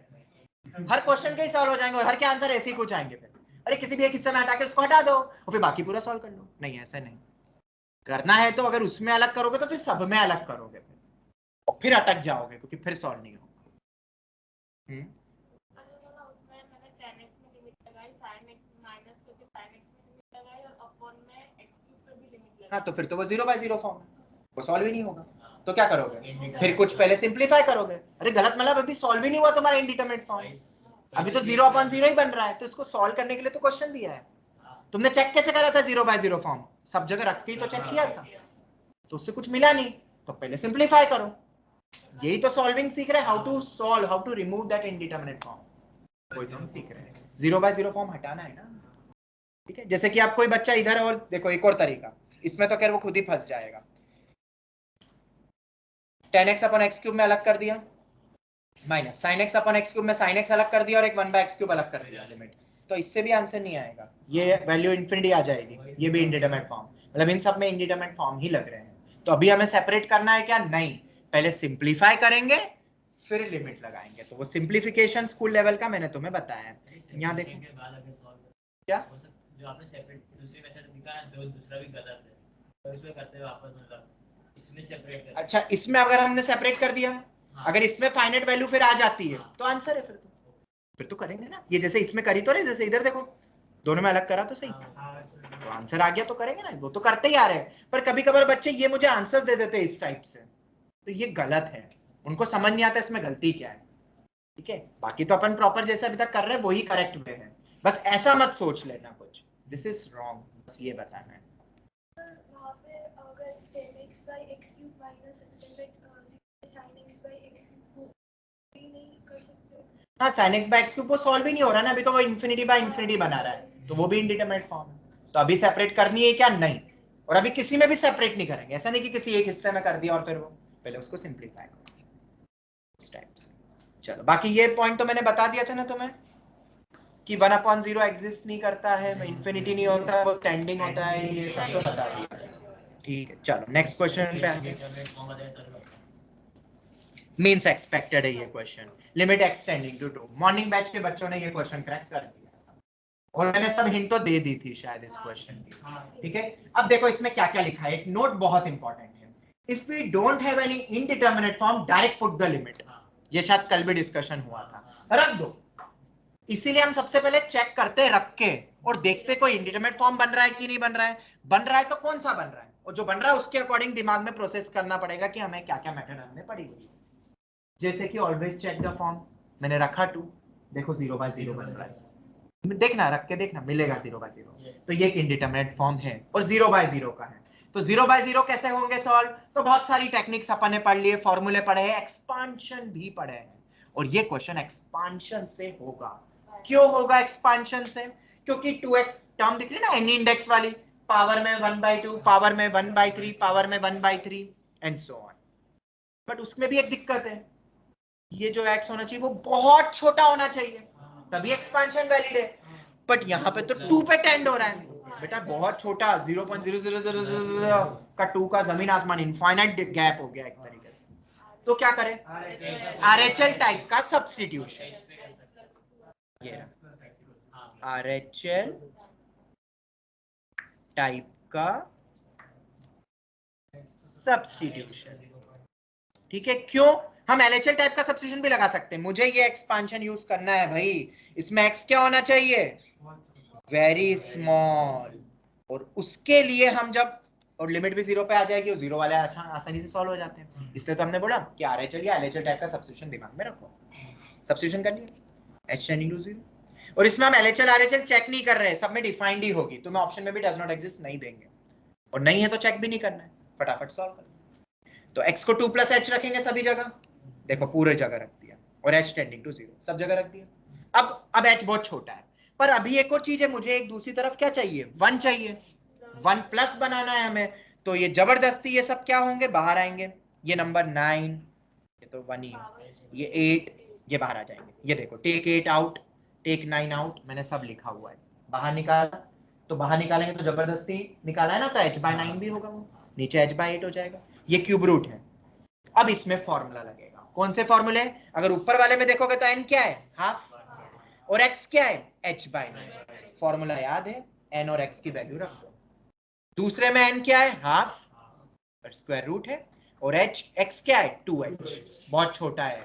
Speaker 1: हर क्वेश्चन के ही सॉल्व हो जाएंगे और हर के आंसर ऐसे ही कुछ आएंगे। फिर अरे किसी भी एक हिस्से में हटा के उसको हटा दो और फिर बाकी पूरा सॉल्व कर लो। नहीं, ऐसा नहीं करना है। तो अगर उसमें अलग करोगे तो फिर सब में अलग करोगे, फिर अटक जाओगे, क्योंकि फिर सॉल्व नहीं होगा। हाँ, तो फिर तो वो 0/0 फॉर्म है, वो सॉल्व ही नहीं होगा। तो क्या करोगे? फिर कुछ पहले सिंप्लीफाई करोगे। अरे गलत, मतलब अभी सॉल्व ही नहीं हुआ तुम्हारा इनडिटरमिनेट फॉर्म, अभी तो 0/0 ही बन रहा है। तो इसको सॉल्व करने के लिए तो क्वेश्चन दिया है। तुमने चेक कैसे करा था 0/0 फॉर्म? सब जगह रख के ही तो चेक किया था, तो उससे कुछ मिला नहीं, तो पहले सिंप्लीफाई करो। यही तो सॉल्विंग सीख रहे हैं, how to solve, how to remove that indeterminate form, वही तो हम सीख रहे हैं। 0/0 फॉर्म हटाना है ना। ठीक है, जैसे कि आप कोई बच्चा इधर, और देखो एक और तरीका, इसमें तो खैर वो खुद ही फंस जाएगा। 10x अपॉन एक्स क्यूब में अलग कर दिया, minus sin x upon x cube में sin x अलग कर दिया, और एक 1/x क्यूब अलग कर दिया लिमिट। तो इससे भी आंसर नहीं आएगा, ये वैल्यू इन्फिनिटी आ जाएगी, ये भी इंडिटरमिनेट फॉर्म। मतलब इन सब में इंडिटरमिनेट फॉर्म ही लग रहे हैं। तो अभी हमें सेपरेट करना है क्या? नहीं, पहले सिंप्लीफाई करेंगे फिर लिमिट लगाएंगे। तो वो सिंप्लीफिकेशन स्कूल लेवल का मैंने तुम्हें बताया है। यहाँ देखो क्या
Speaker 3: जो आपने सेपरेट दूसरी मेथड दिखाया, जो दूसरा भी गलत है, तो इसमें करते हुए वापस मतलब इसमें सेपरेट कर।
Speaker 1: अच्छा, इसमें अगर हमने सेपरेट कर दिया, अगर इसमें फाइनाइट वैल्यू फिर आ जाती है तो आंसर है, फिर तो करेंगे ना। ये जैसे इसमें करी तो रहे, जैसे इधर देखो दोनों में अलग करा तो सही, तो आंसर आ गया तो करेंगे ना। वो तो करते ही आ रहे हैं, पर कभी कभार बच्चे ये मुझे आंसर्स दे देते हैं इस टाइप से, तो ये गलत है, उनको समझ नहीं आता इसमें गलती क्या है। ठीक है, बाकी तो अपन प्रॉपर जैसे अभी तक कर रहे हैं वही करेक्ट वे है, बस ऐसा मत सोच लेना कुछ, दिस इज रॉन्ग, बस ये बताना है।
Speaker 2: वहाँ पे अगर 10x by x cube minus limit sin x by x cube भी नहीं कर सकते।
Speaker 1: हाँ, sin x by x cube वो सॉल्व ही नहीं हो रहा ना अभी, तो वो इन्फिनिटी बाय इन्फिनिटी बना रहा है, तो वो भी इंडिटरमिनेट फॉर्म है। तो अभी सेपरेट करनी है क्या? नहीं, और अभी किसी में भी सेपरेट नहीं करेंगे। ऐसा नहीं कि किसी एक हिस्से में कर दिया और फिर वो, पहले उसको सिंप्लीफाई करो उस टाइप से। चलो, बाकी ये पॉइंट तो मैंने बता दिया था ना तुम्हें कि 1/0 एग्जिस्ट नहीं करता है, इन्फिनिटी नहीं होता, वो टेंडिंग होता है, ये सब तो बता दिया था। ठीक है, चलो नेक्स्ट क्वेश्चन पे आते हैं। मींस एक्सपेक्टेड है ये question, limit extending to 2। Morning batch के बच्चों ने ये क्वेश्चन क्रैक कर दिया और मैंने सब हिंट तो दे दी थी शायद इस क्वेश्चन की। ठीक है, अब देखो इसमें क्या क्या लिखा है, एक नोट बहुत इंपॉर्टेंट है। If we don't have any indeterminate form, direct put the limit. ये शायद कल भी डिस्कशन हुआ था, रख दो। इसीलिए हम सबसे पहले चेक करते हैं रख के, और देखते कोई इंडिटरमिनेट फॉर्म बन रहा है कि नहीं बन रहा है। बन रहा है तो कौन सा बन रहा है, और जो बन रहा है उसके अकॉर्डिंग दिमाग में प्रोसेस करना पड़ेगा कि हमें क्या क्या मेथड हमने पढ़ी हुई। जैसे कि ऑलवेज चेक द फॉर्म, मैंने रखा 2, देखो 0/0 बन रहा है, देखना रख के देखना, मिलेगा 0/0। तो ये एक इंडिटरमिनेट फॉर्म है और 0/0 का है। तो 0/0 कैसे होंगे सॉल्व? तो बहुत सारी टेक्निक्स अपन ने पढ़ लिए, फॉर्मूले पढ़े हैं, एक्सपांशन भी पढ़े हैं, और ये क्वेश्चन एक्सपांशन से होगा। क्यों होगा एक्सपांशन से? क्योंकि 2x टर्म दिख रही है ना एनी इंडेक्स वाली, पावर में 1/2, पावर में 1/3, पावर में 1/3 एंड सो ऑन। बट उसमें भी एक दिक्कत है, ये जो x होना चाहिए वो बहुत छोटा होना चाहिए, तभी एक्सपांशन वैलिड है। बट यहाँ पे तो 2 पे टेंड हो रहा है बेटा, बहुत छोटा 0.00000 का 2 का जमीन आसमान इनफाइनाइट गैप हो गया एक तरीके से। तो क्या करें, RHL टाइप का सब्स्टिट्यूशन, ये RHL टाइप का सब्स्टिट्यूशन। ठीक है, क्यों? हम LHL टाइप का सब्स्टिट्यूशन भी लगा सकते हैं। मुझे ये एक्सपांशन यूज करना है भाई, इसमें x क्या होना चाहिए, वेरी स्मॉल, और उसके लिए हम जब, और लिमिट भी 0 पे आ जाएगी, और 0 वाले आसानी से सॉल्व हो जाते हैं। इसलिए तो हमने बोला कि RHL या LHL टाइप का सब्स्टिट्यूशन दिमाग में रखो। सब्स्टिट्यूशन कर लिया h टेंडिंग टू 0, और इसमें हम LHL RHL चेक नहीं कर रहे, सब में डिफाइंड ही होगी, तुम्हें ऑप्शन में भी डज नॉट एग्जिस्ट नहीं देंगे, और नहीं है तो चेक भी नहीं करना है, फटाफट सॉल्व कर। तो x को 2 + h रखेंगे सभी जगह, देखो पूरे जगह रख दिया, और h टेंडिंग टू 0 सब जगह रख दिया। अब h बहुत छोटा है, पर अभी एक और चीज है, मुझे एक दूसरी तरफ क्या चाहिए, 1 चाहिए, 1 प्लस बनाना है हमें। तो ये जबरदस्ती ये सब क्या होंगे, बाहर आएंगे, ये नंबर 9, ये तो 1 ही है, ये 8, ये बाहर आ जाएंगे। ये देखो टेक 8 आउट, टेक 9 आउट, मैंने सब लिखा हुआ है। बाहर निकाला, तो बाहर निकालेंगे तो जबरदस्ती निकाला है ना, तो h/9 भी होगा, वो नीचे h/8 हो जाएगा। ये क्यूब रूट है। अब इसमें फॉर्मूला लगेगा, कौन से फॉर्मूले, अगर ऊपर वाले में देखोगे तो n क्या है, हाफ, और x क्या है, h/9। फॉर्मूला याद है, n और x की वैल्यू रख दो। दूसरे में n क्या है, हाफ, पर स्क्वायर रूट है, और h x क्या है, 2h, बहुत छोटा है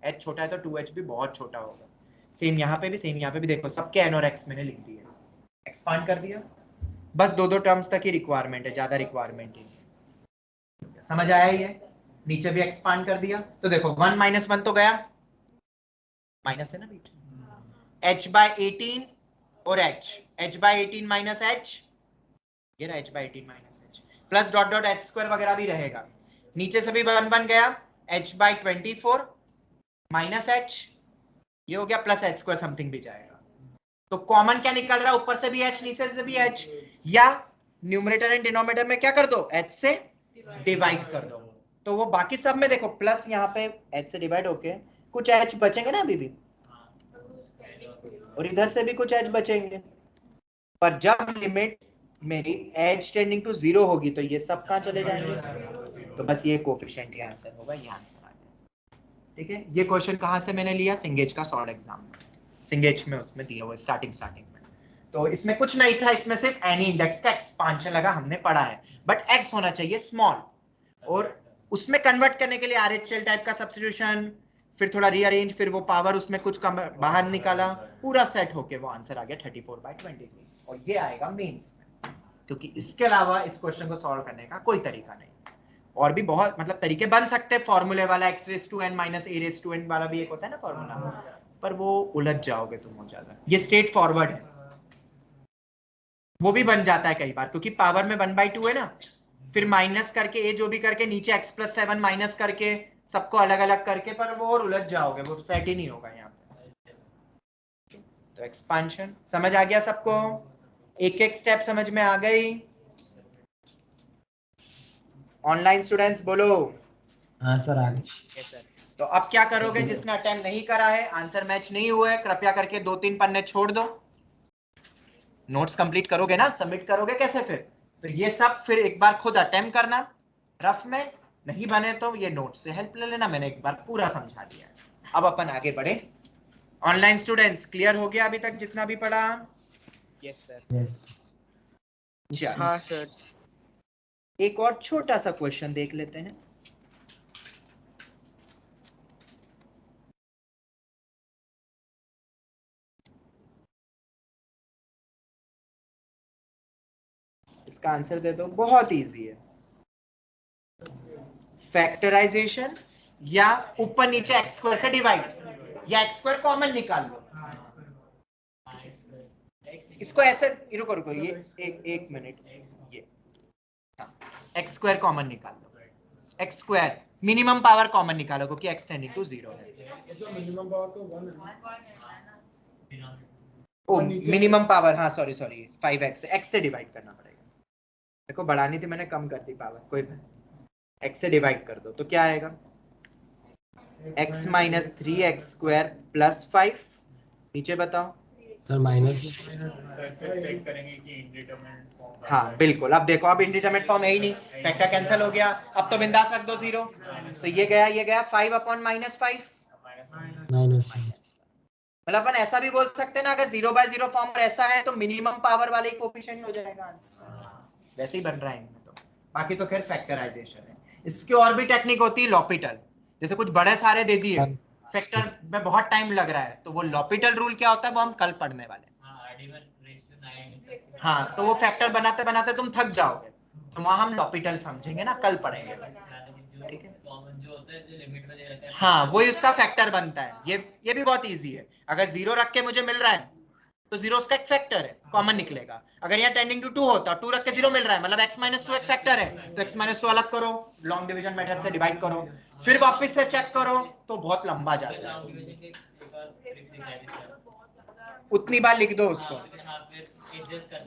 Speaker 1: h छोटा है तो 2h भी बहुत छोटा होगा। सेम यहाँ पे भी, सेम यहाँ पे भी, देखो सबके n और x मैंने लिख दिए, एक्सपांड कर दिया। बस दो टर्म्स तक ही रिक्वायरमेंट है, ज्यादा रिक्वायरमेंट ही नहीं। समझ आया ये, नीचे भी एक्सपांड कर दिया, तो देखो 1 - 1 तो गया, माइनस है ना बीच, h/18 और h/18 माइनस h, ये रहा h/18 minus h, plus dot dot h² वगैरह भी रहेगा, नीचे से भी 1 बन गया, h/24 माइनस h, ये हो गया, प्लस h² समथिंग भी जाएगा। तो कॉमन क्या निकल रहा है, ऊपर से भी h नीचे से भी h, या न्यूमरेटर एंड डिनोमिनेटर में क्या कर दो, h से डिवाइड कर दो, तो वो बाकी सब में देखो प्लस, यहाँ पे h से डिवाइड होके कुछ h बचेंगे ना अभी भी, और इधर से भी कुछ h बचेंगे, पर जब लिमिट मेरी h टेंडिंग टू 0 होगी तो ये सब कहाँ चले जाएंगे, तो बस ये कोफिशिएंट ही आंसर होगा, ये आंसर आ गया। ठीक है, ये क्वेश्चन कहाँ से मैंने लिया, सिंगेज का सॉर्ट एग्जाम में, सिंगेज में उसमें दिया हुआ स्टार्टिंग में। तो इसमें कुछ नहीं था, इसमें सिर्फ एनी इंडेक्स का एक्सपांशन लगा, हमने पढ़ा है, बट x होना चाहिए स्मॉल, और उसमें कन्वर्ट करने के लिए RHL टाइप का सब्स्टिट्यूशन, फिर थोड़ा रीअरेंज, फिर वो पावर उसमें कुछ कम बाहर निकाला, पूरा सेट होके वो आंसर आ गया 34/23, और ये आएगा मेंस में, क्योंकि इसके अलावा इस क्वेश्चन को सॉल्व करने का कोई तरीका नहीं। और भी बहुत मतलब तरीके बन सकते हैं, फॉर्मूले वाला x⁻n - a⁻n वाला भी एक होता है ना फॉर्मूला, पर वो उलझ जाओगे तुम बहुत ज्यादा, ये स्ट्रेट फॉरवर्ड है, वो भी बन जाता है कई बार, क्योंकि पावर में 1/2 है ना, फिर माइनस करके ए जो भी करके नीचे x+7 माइनस करके सबको अलग अलग करके, पर वो और उलझ जाओगे, वो सेट ही नहीं होगा यहाँ पे। तो एक्सपांशन समझ आ गया सबको, एक एक स्टेप समझ में आ गई। ऑनलाइन स्टूडेंट्स बोलो,
Speaker 4: हाँ सर आ गए।
Speaker 1: yes, sir. तो अब क्या करोगे, जिसने अटेम्प्ट नहीं करा है, आंसर मैच नहीं हुआ है, कृपया करके 2-3 पन्ने छोड़ दो, नोट्स कंप्लीट करोगे ना, सबमिट करोगे कैसे फिर, तो ये सब फिर एक बार खुद अटेम्प्ट करना, रफ में नहीं बने तो ये नोट्स से हेल्प ले लेना, मैंने एक बार पूरा समझा दिया है। अब अपन आगे बढ़े। ऑनलाइन स्टूडेंट्स क्लियर हो गया अभी तक जितना भी पढ़ा? Yes sir.
Speaker 4: यस
Speaker 1: हाँ सर। एक और छोटा सा क्वेश्चन देख लेते हैं। इसका आंसर दे दो, बहुत इजी है, फैक्टराइजेशन या ऊपर नीचे x² से डिवाइड, या x² कॉमन निकाल लो, इसको ऐसे रुको रुको, ये एक मिनट, ये x² कॉमन निकाल लो, x² मिनिमम पावर कॉमन निकालो, क्योंकि x टेंडिंग टू 0 है।
Speaker 5: मिनिमम पावर तो 1 है।
Speaker 1: ओ मिनिमम पावर, हाँ सॉरी 5x से x से डिवाइड करना पड़ेगा, देखो बढ़ानी थी मैंने, कम कर दी पावर, कोई x से डिवाइड कर दो तो क्या आएगा, x माइनस 3x² प्लस 5, नीचे बताओ।
Speaker 4: सर माइनस
Speaker 3: चेक करेंगे कि इंडिटरमिनेट फॉर्म।
Speaker 1: हाँ बिल्कुल, अब देखो अब इंडिटरमिनेट फॉर्म है ही नहीं, फैक्टर कैंसिल हो गया, अब तो बिंदास रख दो 0, तो ये गया 5 अपॉन -5,
Speaker 4: माइनस
Speaker 1: मतलब अपन ऐसा भी बोल सकते हैं ना, अगर 0/0 फॉर्म और ऐसा है तो मिनिमम पावर वाले कोफिशिएंट हो जाएगा, वैसे ही बन रहा है इनमें तो। बाकी तो खैर फैक्टराइजेशन है, इसकी और भी टेक्निक होती है लॉपिटल, जैसे कुछ बड़े सारे दे दिए फैक्टर में बहुत टाइम लग रहा है, तो वो लॉपिटल रूल क्या होता है वो हम कल पढ़ने वाले हैं। हाँ तो वो फैक्टर बनाते बनाते तुम थक जाओगे, तो वहां हम लॉपिटल समझेंगे ना, कल पढ़ेंगे, ठीक है। हाँ वही उसका फैक्टर बनता है, ये भी बहुत इजी है, अगर 0 रख के मुझे मिल रहा है तो 0 उसका एक फैक्टर है, कॉमन निकलेगा। अगर यहाँ टेंडिंग टू 2 होता, 2 रख के 0 मिल रहा है, मतलब x-2 एक फैक्टर है, तो x-2 अलग करो, लॉन्ग डिवीजन मेथड से डिवाइड करो, फिर वापस से चेक करो, तो बहुत लंबा जाता है, उतनी बार लिख दो उसको,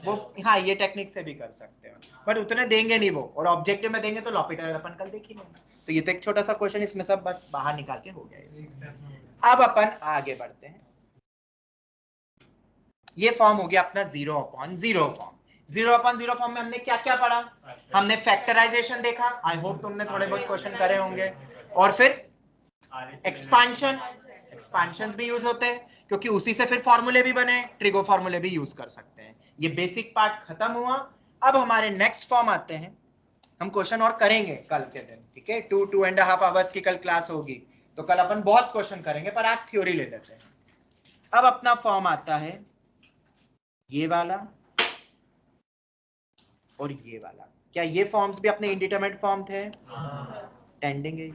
Speaker 1: वो हाँ ये टेक्निक से भी कर सकते हो, बट उतने देंगे नहीं वो, और ऑब्जेक्टिव में देंगे तो लॉपिटल अपन कल देख ही लेंगे। तो ये तो एक छोटा सा क्वेश्चन, इसमें सब बस बाहर निकाल के हो गया। अब अपन आगे बढ़ते हैं, ये फॉर्म हो गया अपना 0/0 फॉर्म। 0/0 फॉर्म में हमने क्या क्या पढ़ा, हमने फैक्टराइजेशन देखा, आई होप तुमने थोड़े बहुत क्वेश्चन करे होंगे, और फिर एक्सपांशंस भी यूज होते हैं, क्योंकि उसी से फिर फॉर्मूले भी बने, ट्रिगो फॉर्मूले भी यूज कर सकते हैं। ये बेसिक पार्ट खत्म हुआ, अब हमारे नेक्स्ट फॉर्म आते हैं, हम क्वेश्चन और करेंगे कल के दिन, ठीक है, 2.5 आवर्स की कल क्लास होगी, तो कल अपन बहुत क्वेश्चन करेंगे, पर आज थ्योरी ले लेते हैं। अब अपना फॉर्म आता है ये वाला और ये वाला, क्या ये फॉर्म्स भी अपने इंडिटरमिनेट फॉर्म थे? टेंडिंग है,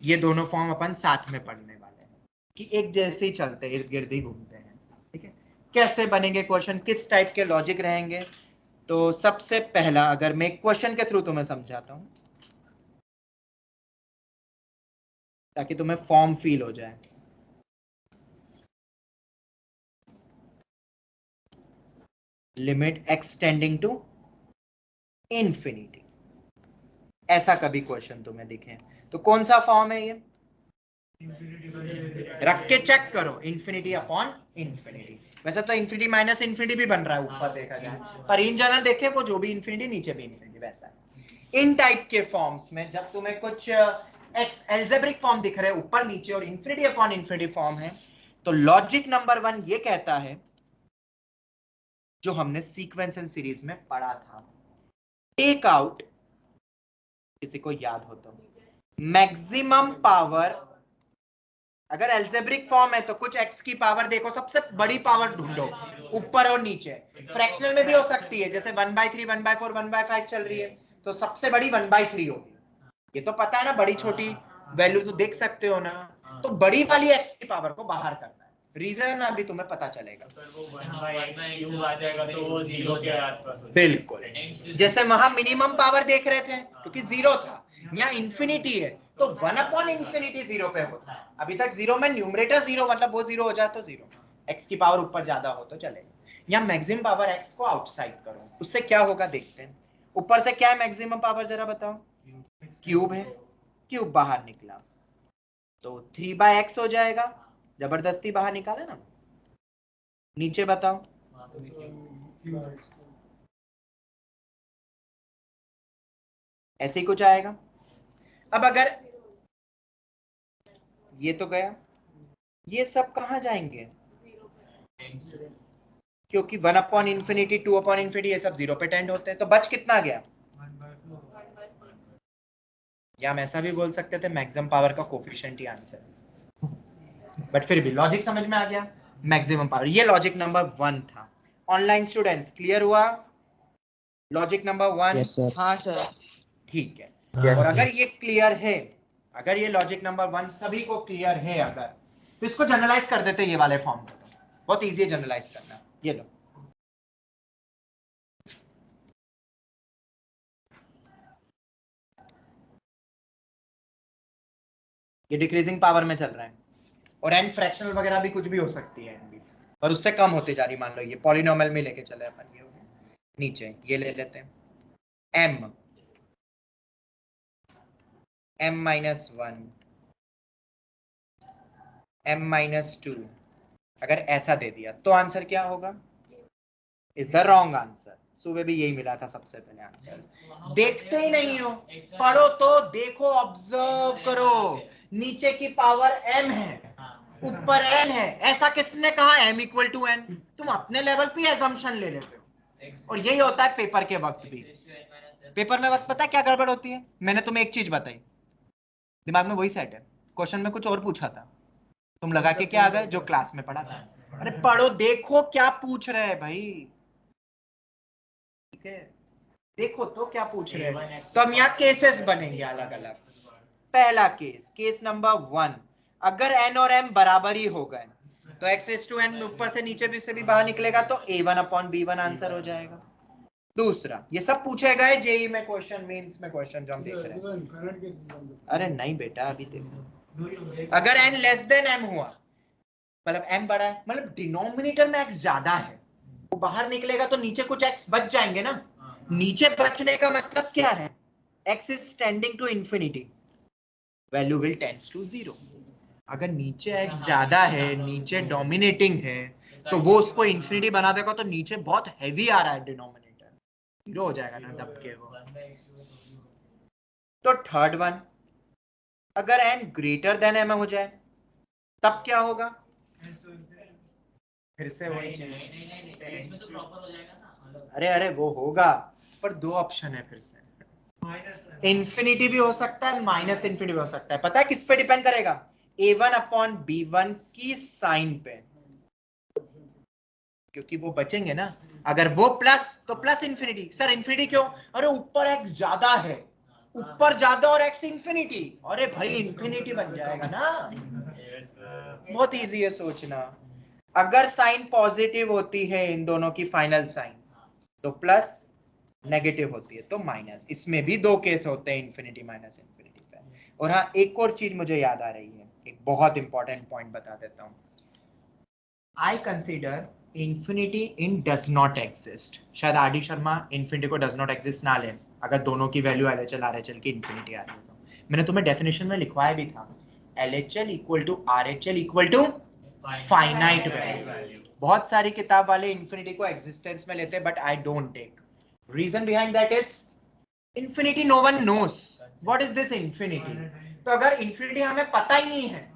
Speaker 1: ये दोनों फॉर्म अपन साथ में पढ़ने वाले हैं, कि एक जैसे ही चलते इर्द गिर्द ही घूमते हैं, ठीक है। कैसे बनेंगे क्वेश्चन, किस टाइप के लॉजिक रहेंगे, तो सबसे पहला अगर मैं एक क्वेश्चन के थ्रू तुम्हें समझाता हूं ताकि तुम्हें फॉर्म फील हो जाए। Limit x tending to infinity, ऐसा कभी क्वेश्चन तुम्हें दिखे तो कौन सा फॉर्म है ये, रख के चेक करो, इंफिनिटी अपॉन इंफिनिटी। वैसे तो इंफिनिटी माइनस इंफिनिटी भी बन रहा है ऊपर देखा जाए, पर इन जनरल देखे वो जो भी इंफिनिटी नीचे भी इंफिनिटी, वैसा है। इन टाइप के फॉर्म्स में जब तुम्हें कुछ एल्जेब्रिक फॉर्म दिख रहे हैं ऊपर नीचे और इंफिनिटी अपॉन इंफिनिटी फॉर्म है, तो लॉजिक नंबर 1 ये कहता है, जो हमने सीक्वेंस एंड सीरीज में पढ़ा था, टेक आउट, किसी को याद हो तो, मैक्सिमम पावर, अगर एल्जेब्रिक फॉर्म है तो कुछ x की पावर देखो, सबसे बड़ी पावर ढूंढो ऊपर और नीचे, फ्रैक्शनल में भी हो सकती है, जैसे 1/3 1/4 1/5 चल रही है, तो सबसे बड़ी 1/3 होगी, ये तो पता है ना, बड़ी छोटी वैल्यू तो देख सकते हो ना, तो बड़ी वाली x की पावर को बाहर करना है, रीजन अभी तुम्हें पता चलेगा, बिल्कुल, जैसे वहां मिनिमम पावर देख रहे थे क्योंकि 0 था, यहाँ इंफिनिटी है तो 1/∞ 0 पे होता है, अभी तक 0 में न्यूमरेटर 0, मतलब वो 0 हो जाए तो 0, x की पावर ऊपर ज्यादा हो तो चलेगा। यहाँ मैक्सिमम पावर x को आउटसाइड करो, उससे क्या होगा देखते हैं। ऊपर से क्या है मैक्सिमम पावर, जरा बताओ, क्यूब है, क्यूब बाहर निकला तो 3/x हो जाएगा, जबरदस्ती बाहर निकाले ना। नीचे बताओ, ऐसे ही कुछ आएगा। अब अगर ये तो गया, ये सब कहां जाएंगे, क्योंकि 1/∞ 2/∞ ये सब 0 पे टेंड होते हैं, तो बच कितना गया, या हम ऐसा भी बोल सकते थे मैक्सिमम पावर का कोफिशिएंट ही आंसर, बट फिर भी लॉजिक समझ में आ गया, मैक्सिमम पावर, ये लॉजिक नंबर 1 था। ऑनलाइन स्टूडेंट्स क्लियर हुआ लॉजिक नंबर 1?
Speaker 4: Yes sir.
Speaker 6: हाँ सर।
Speaker 1: ठीक है,
Speaker 4: Yes,
Speaker 1: और
Speaker 4: sir.
Speaker 1: अगर ये क्लियर है, अगर ये लॉजिक नंबर 1 सभी को क्लियर है अगर, तो इसको जनरलाइज कर देते ये वाले फॉर्म को, तो बहुत इजी है जनरलाइज करना। ये लो, ये डिक्रीजिंग पावर में चल रहा है, और एन फ्रैक्शनल वगैरह भी कुछ भी हो सकती है, और उससे कम होती जा रही, मान लो ये पॉलिनोमियल में लेके चले अपन, ये नीचे ये ले लेते हैं m-1 m-2 अगर ऐसा दे दिया तो आंसर क्या होगा? Is the wrong answer. सुबह भी यही मिला था सबसे पहले आंसर। देखते ही नहीं हो, पढ़ो तो देखो, ऑब्जर्व करो। नीचे की पावर m है, ऊपर n है, ऐसा किसने कहा m इक्वल टू n? तुम अपने लेवल पे एजम्पशन ले लेते हो, और यही होता है पेपर के वक्त भी। पेपर में वक्त पता है क्या गड़बड़ होती है? मैंने तुम्हें एक चीज बताई, दिमाग में वही सेट है, क्वेश्चन में कुछ और पूछा था, तुम लगा के क्या आ गए जो क्लास में पढ़ा था। अरे पढ़ो, देखो क्या पूछ रहे हैं भाई, ठीक है, देखो तो क्या पूछ रहे हैं। तो हम यहाँ केसेस बनेंगे अलग अलग। पहला केस, केस नंबर 1, अगर n और m बराबर ही हो गए तो x⁴n ऊपर से नीचे भी से भी बाहर निकलेगा तो a1/b1 आंसर हो जाएगा। दूसरा, ये सब पूछे गए जेई में क्वेश्चन, मेंस में क्वेश्चन जो हम देख रहे हैं। अरे नहीं बेटा, अभी देखो, अगर n लेस देन m हुआ, मतलब m बड़ा है, मतलब डिनोमिनेटर में x ज्यादा है, वो बाहर निकलेगा तो नीचे कुछ x बच जाएंगे ना। नीचे बचने का मतलब क्या है? x is tending to infinity, value will tends to 0। अगर नीचे x ज्यादा है, नीचे डोमिनेटिंग है, तो वो उसको इंफिनिटी बना देगा, तो नीचे बहुत हैवी आ रहा है डिनोमिनेटर, 0 हो जाएगा ना दब के वो। तो थर्ड वन, अगर n ग्रेटर देन m हो जाए तब क्या होगा? फिर से वही चीज। अरे वो होगा, पर दो ऑप्शन है फिर से, इंफिनिटी भी हो सकता है, माइनस इंफिनिटी भी हो सकता है। पता है किस पे डिपेंड करेगा? a1/b1 की साइन पे, क्योंकि वो बचेंगे ना। अगर वो प्लस तो प्लस इंफिनिटी। सर इंफिनिटी क्यों? अरे ऊपर x ज्यादा है, ऊपर ज्यादा और x इंफिनिटी, अरे भाई इंफिनिटी बन जाएगा ना। बहुत इजी है सोचना। अगर साइन पॉजिटिव होती है इन दोनों की फाइनल साइन तो प्लस, नेगेटिव होती है तो माइनस। इसमें भी दो केस होते हैं, इंफिनिटी माइनस इंफिनिटी पे। और हाँ, एक और चीज मुझे याद आ रही है, एक बहुत इंपॉर्टेंट पॉइंट बता देता हूँ। I consider infinity in does not exist. शायद आर डी शर्मा इंफिनिटी को डज नॉट एग्जिस्ट ना ले, अगर दोनों की वैल्यू LHL RHL की इंफिनिटी आ रही है तो। मैंने तुम्हें डेफिनेशन में लिखवाया भी था, LHL equal to RHL equal to finite value. बहुत सारी किताब वाले इंफिनिटी को एग्जिस्टेंस में लेते हैं, but I don't take. Reason behind that is infinity no one knows what is this infinity. तो अगर इंफिनिटी हमें पता ही नहीं है,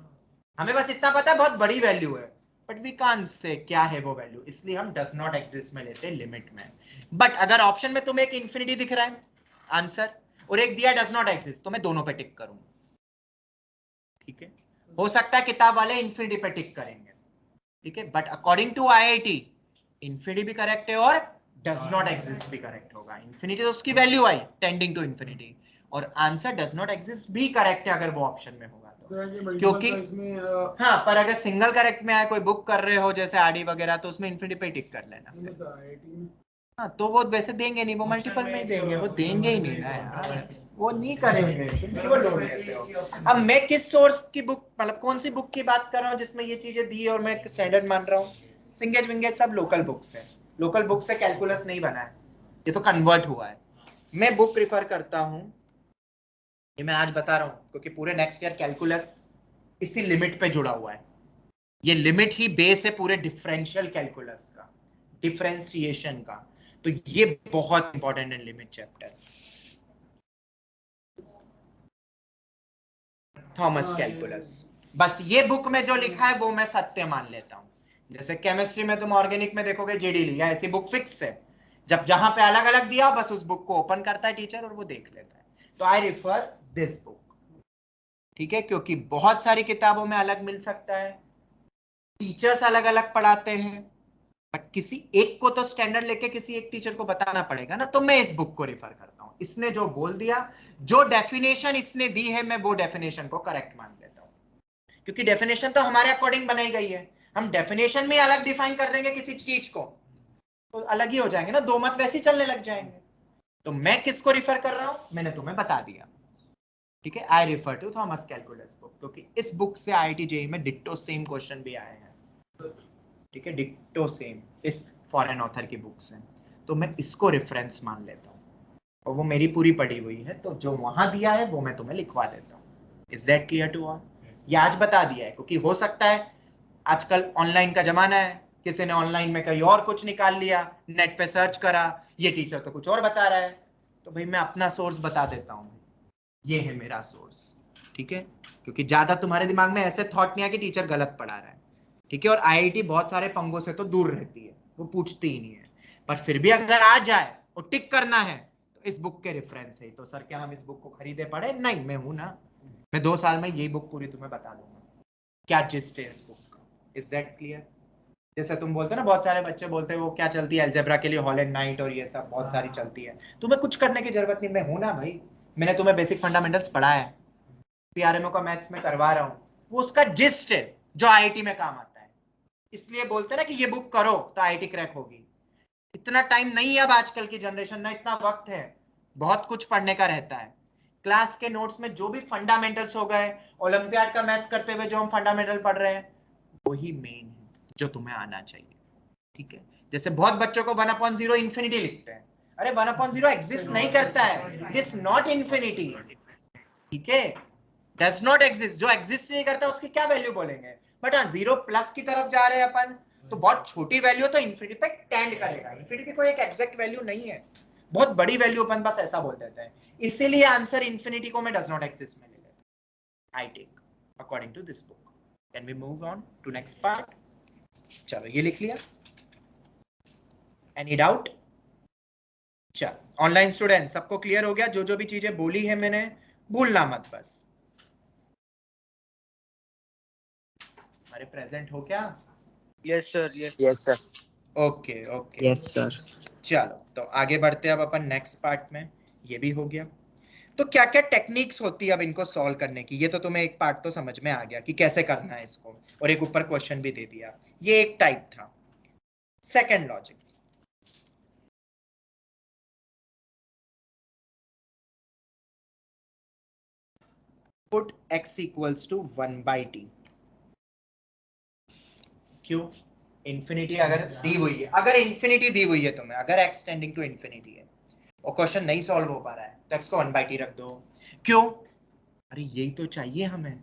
Speaker 1: हमें बस इतना पता है बहुत बड़ी वैल्यू है, बट वी कांट से क्या है वो वैल्यू, इसलिए हम डज नॉट एग्जिस्ट में लेते हैं लिमिट में। बट अगर ऑप्शन में तुम्हें एक इंफिनिटी दिख रहा है आंसर, और एक दिया डज नॉट एग्जिस्ट, तो मैं दोनों पे टिक करूंगा, ठीक है। हो सकता है किताब वाले इंफिनिटी पे टिक करेंगे, ठीक है, but according to IIT infinity भी करेक्ट है और डज नॉट एग्जिस्ट भी करेक्ट होगा। इंफिनिटी तो उसकी वैल्यू आई टेंडिंग टू इंफिनिटी, और आंसर डज नॉट एग्जिस्ट भी करेक्ट है अगर वो ऑप्शन में होगा तो। क्योंकि हाँ, पर अगर सिंगल करेक्ट में आए, कोई बुक कर रहे हो जैसे आरडी वगैरह, तो उसमें इंफिनिटी पे टिक कर लेना। हाँ, तो वो वैसे देंगे नहीं, वो मल्टीपल में ही देंगे, वो देंगे ही नहीं ना यार, वो नहीं करेंगे, वो लोड लेते हो। अब मैं किस सोर्स की बुक, मतलब कौन सी बुक की बात कर रहा हूँ जिसमें ये चीजें दी और मैं स्टैंडर्ड मान रहा हूँ? सिंगेज विंगेज सब लोकल बुक्स है, लोकल बुक से कैलकुलस नहीं बना है, ये तो कन्वर्ट हुआ है। मैं बुक प्रिफर करता हूँ, ये मैं आज बता रहा हूँ क्योंकि पूरे नेक्स्ट ईयर कैलकुलस इसी लिमिट पे जुड़ा हुआ है। ये लिमिट ही बेस है पूरे डिफरेंशियल कैलकुलस का, डिफरेंशिएशन का। तो ये बहुत इंपॉर्टेंट है लिमिट चैप्टर, थॉमस कैलकुलस। बस ये बुक में जो लिखा है वो मैं सत्य मान लेता हूँ। जैसे केमिस्ट्री में तुम ऑर्गेनिक में देखोगे जेडी ली, या ऐसी बुक फिक्स है, जब जहां पे अलग अलग दिया बस उस बुक को ओपन करता है टीचर और वो देख लेता है। तो आई रिफर दिस बुक, ठीक है, क्योंकि बहुत सारी किताबों में अलग मिल सकता है, टीचर्स अलग अलग पढ़ाते हैं, बट किसी एक को तो स्टैंडर्ड लेके किसी एक टीचर को बताना पड़ेगा ना। तो मैं इस बुक को रिफर करता हूं, इसने जो बोल दिया, जो डेफिनेशन इसने दी है, मैं वो डेफिनेशन को करेक्ट मान लेता हूं, क्योंकि डेफिनेशन तो हमारे अकॉर्डिंग बनाई गई है। हम डेफिनेशन में अलग डिफाइन कर देंगे किसी चीज को तो अलग ही हो जाएंगे ना, दो मत वैसे ही चलने लग जाएंगे। तो मैं किसको रिफर कर रहा हूं मैंने तुम्हें बता दिया, ठीक है। I refer to Thomas calculus book, क्योंकि इस बुक से IIT JEE में डिट्टो सेम क्वेश्चन भी आए हैं, ठीक है, डिट्टो सेम इस फॉरेन ऑथर की बुक से। तो मैं इसको रेफरेंस मान लेता हूँ और वो मेरी पूरी पढ़ी हुई है, तो जो वहां दिया है वो मैं तुम्हें लिखवा देता हूँ। Is that clear to all? ये आज बता दिया है क्योंकि हो सकता है आजकल ऑनलाइन का जमाना है, किसी ने ऑनलाइन में कहीं और कुछ निकाल लिया, नेट पे सर्च करा, ये टीचर तो कुछ और बता रहा है, तो भाई मैं अपना सोर्स बता देता हूँ, ये है मेरा सोर्स, ठीक है? क्योंकि ज्यादा तुम्हारे दिमाग में ऐसे थॉट नहीं है कि टीचर गलत पढ़ा रहा है, ठीक है? और आईआईटी बहुत सारे पंगों से तो दूर रहती है, वो पूछती ही नहीं है, पर फिर भी अगर आ जाए और टिक करना है तो इस बुक के रेफरेंस है। तो सर क्या हम इस बुक को खरीदे पढ़े? नहीं, मैं हूं ना, मैं 2 साल में यही बुक पूरी तुम्हें बता दूंगा क्या जिस्ट है इस बुक का। Is that clear? जैसे तुम बोलते हो ना, बहुत सारे बच्चे बोलते हैं वो क्या चलती है अलजेब्रा के लिए, हॉल एंड नाइट और ये सब बहुत सारी चलती है, तुम्हें कुछ करने की जरूरत नहीं, मैं हूं ना भाई, मैंने तुम्हें बेसिक फंडामेंटल्स पढ़ा है, पीआरएमओ का मैथ्स में करवा रहा हूं, वो उसका जिस्ट है जो आईआईटी में काम आता है। इसलिए बोलते हैं ना कि ये बुक करो तो आईआईटी क्रैक होगी। इतना टाइम नहीं है अब आजकल की जनरेशन में, इतना वक्त है, बहुत कुछ पढ़ने का रहता है। क्लास के नोट्स में जो भी फंडामेंटल्स हो गए, ओलंपियाड का मैथ्स करते हुए जो हम फंडामेंटल पढ़ रहे हैं, वही मेन है जो तुम्हें आना चाहिए, ठीक है? जैसे बहुत बच्चों को 1/0 इंफिनिटी लिखते हैं, अरे 1/0 एग्जिस्ट नहीं करता है, दिस नॉट इंफिनिटी, ठीक है? डज नॉट एग्जिस्ट, जो एग्जिस्ट नहीं करता उसकी क्या वैल्यू बोलेंगे? बट हाँ, 0+ की तरफ जा रहे हैं अपन, तो बहुत छोटी वैल्यू तो इंफिनिटी पे टेंड करेगा, इंफिनिटी कोई एक एग्जैक्ट वैल्यू नहीं है, बहुत बड़ी वैल्यू अपन बस ऐसा बोल देते हैं, इसीलिए आंसर इंफिनिटी को मैं डज नॉट एग्जिस्ट में ले लेता हूं। I take according to this book. Can we move on to next part? चलो ये लिख लिया, एनी डाउट? चलो ऑनलाइन स्टूडेंट सबको क्लियर हो गया? जो जो भी चीजें बोली है मैंने भूलना मत बस। अरे प्रेजेंट हो क्या?
Speaker 6: Yes sir, yes sir.
Speaker 1: Okay okay, yes sir. चलो तो आगे बढ़ते हैं अब अपन नेक्स्ट पार्ट में, ये भी हो गया। तो क्या क्या टेक्निक्स होती है अब इनको सॉल्व करने की, ये तो तुम्हें एक पार्ट तो समझ में आ गया कि कैसे करना है इसको, और एक ऊपर क्वेश्चन भी दे दिया, ये एक टाइप था। Second logic, put x equals to 1/t। क्यों? इंफिनिटी अगर दी हुई है, अगर इंफिनिटी दी हुई है तुम्हें, अगर x टेंडिंग टू इंफिनिटी है और क्वेश्चन नहीं सॉल्व हो पा रहा है तो x को 1/t रख दो। क्यों? अरे यही तो चाहिए हमें,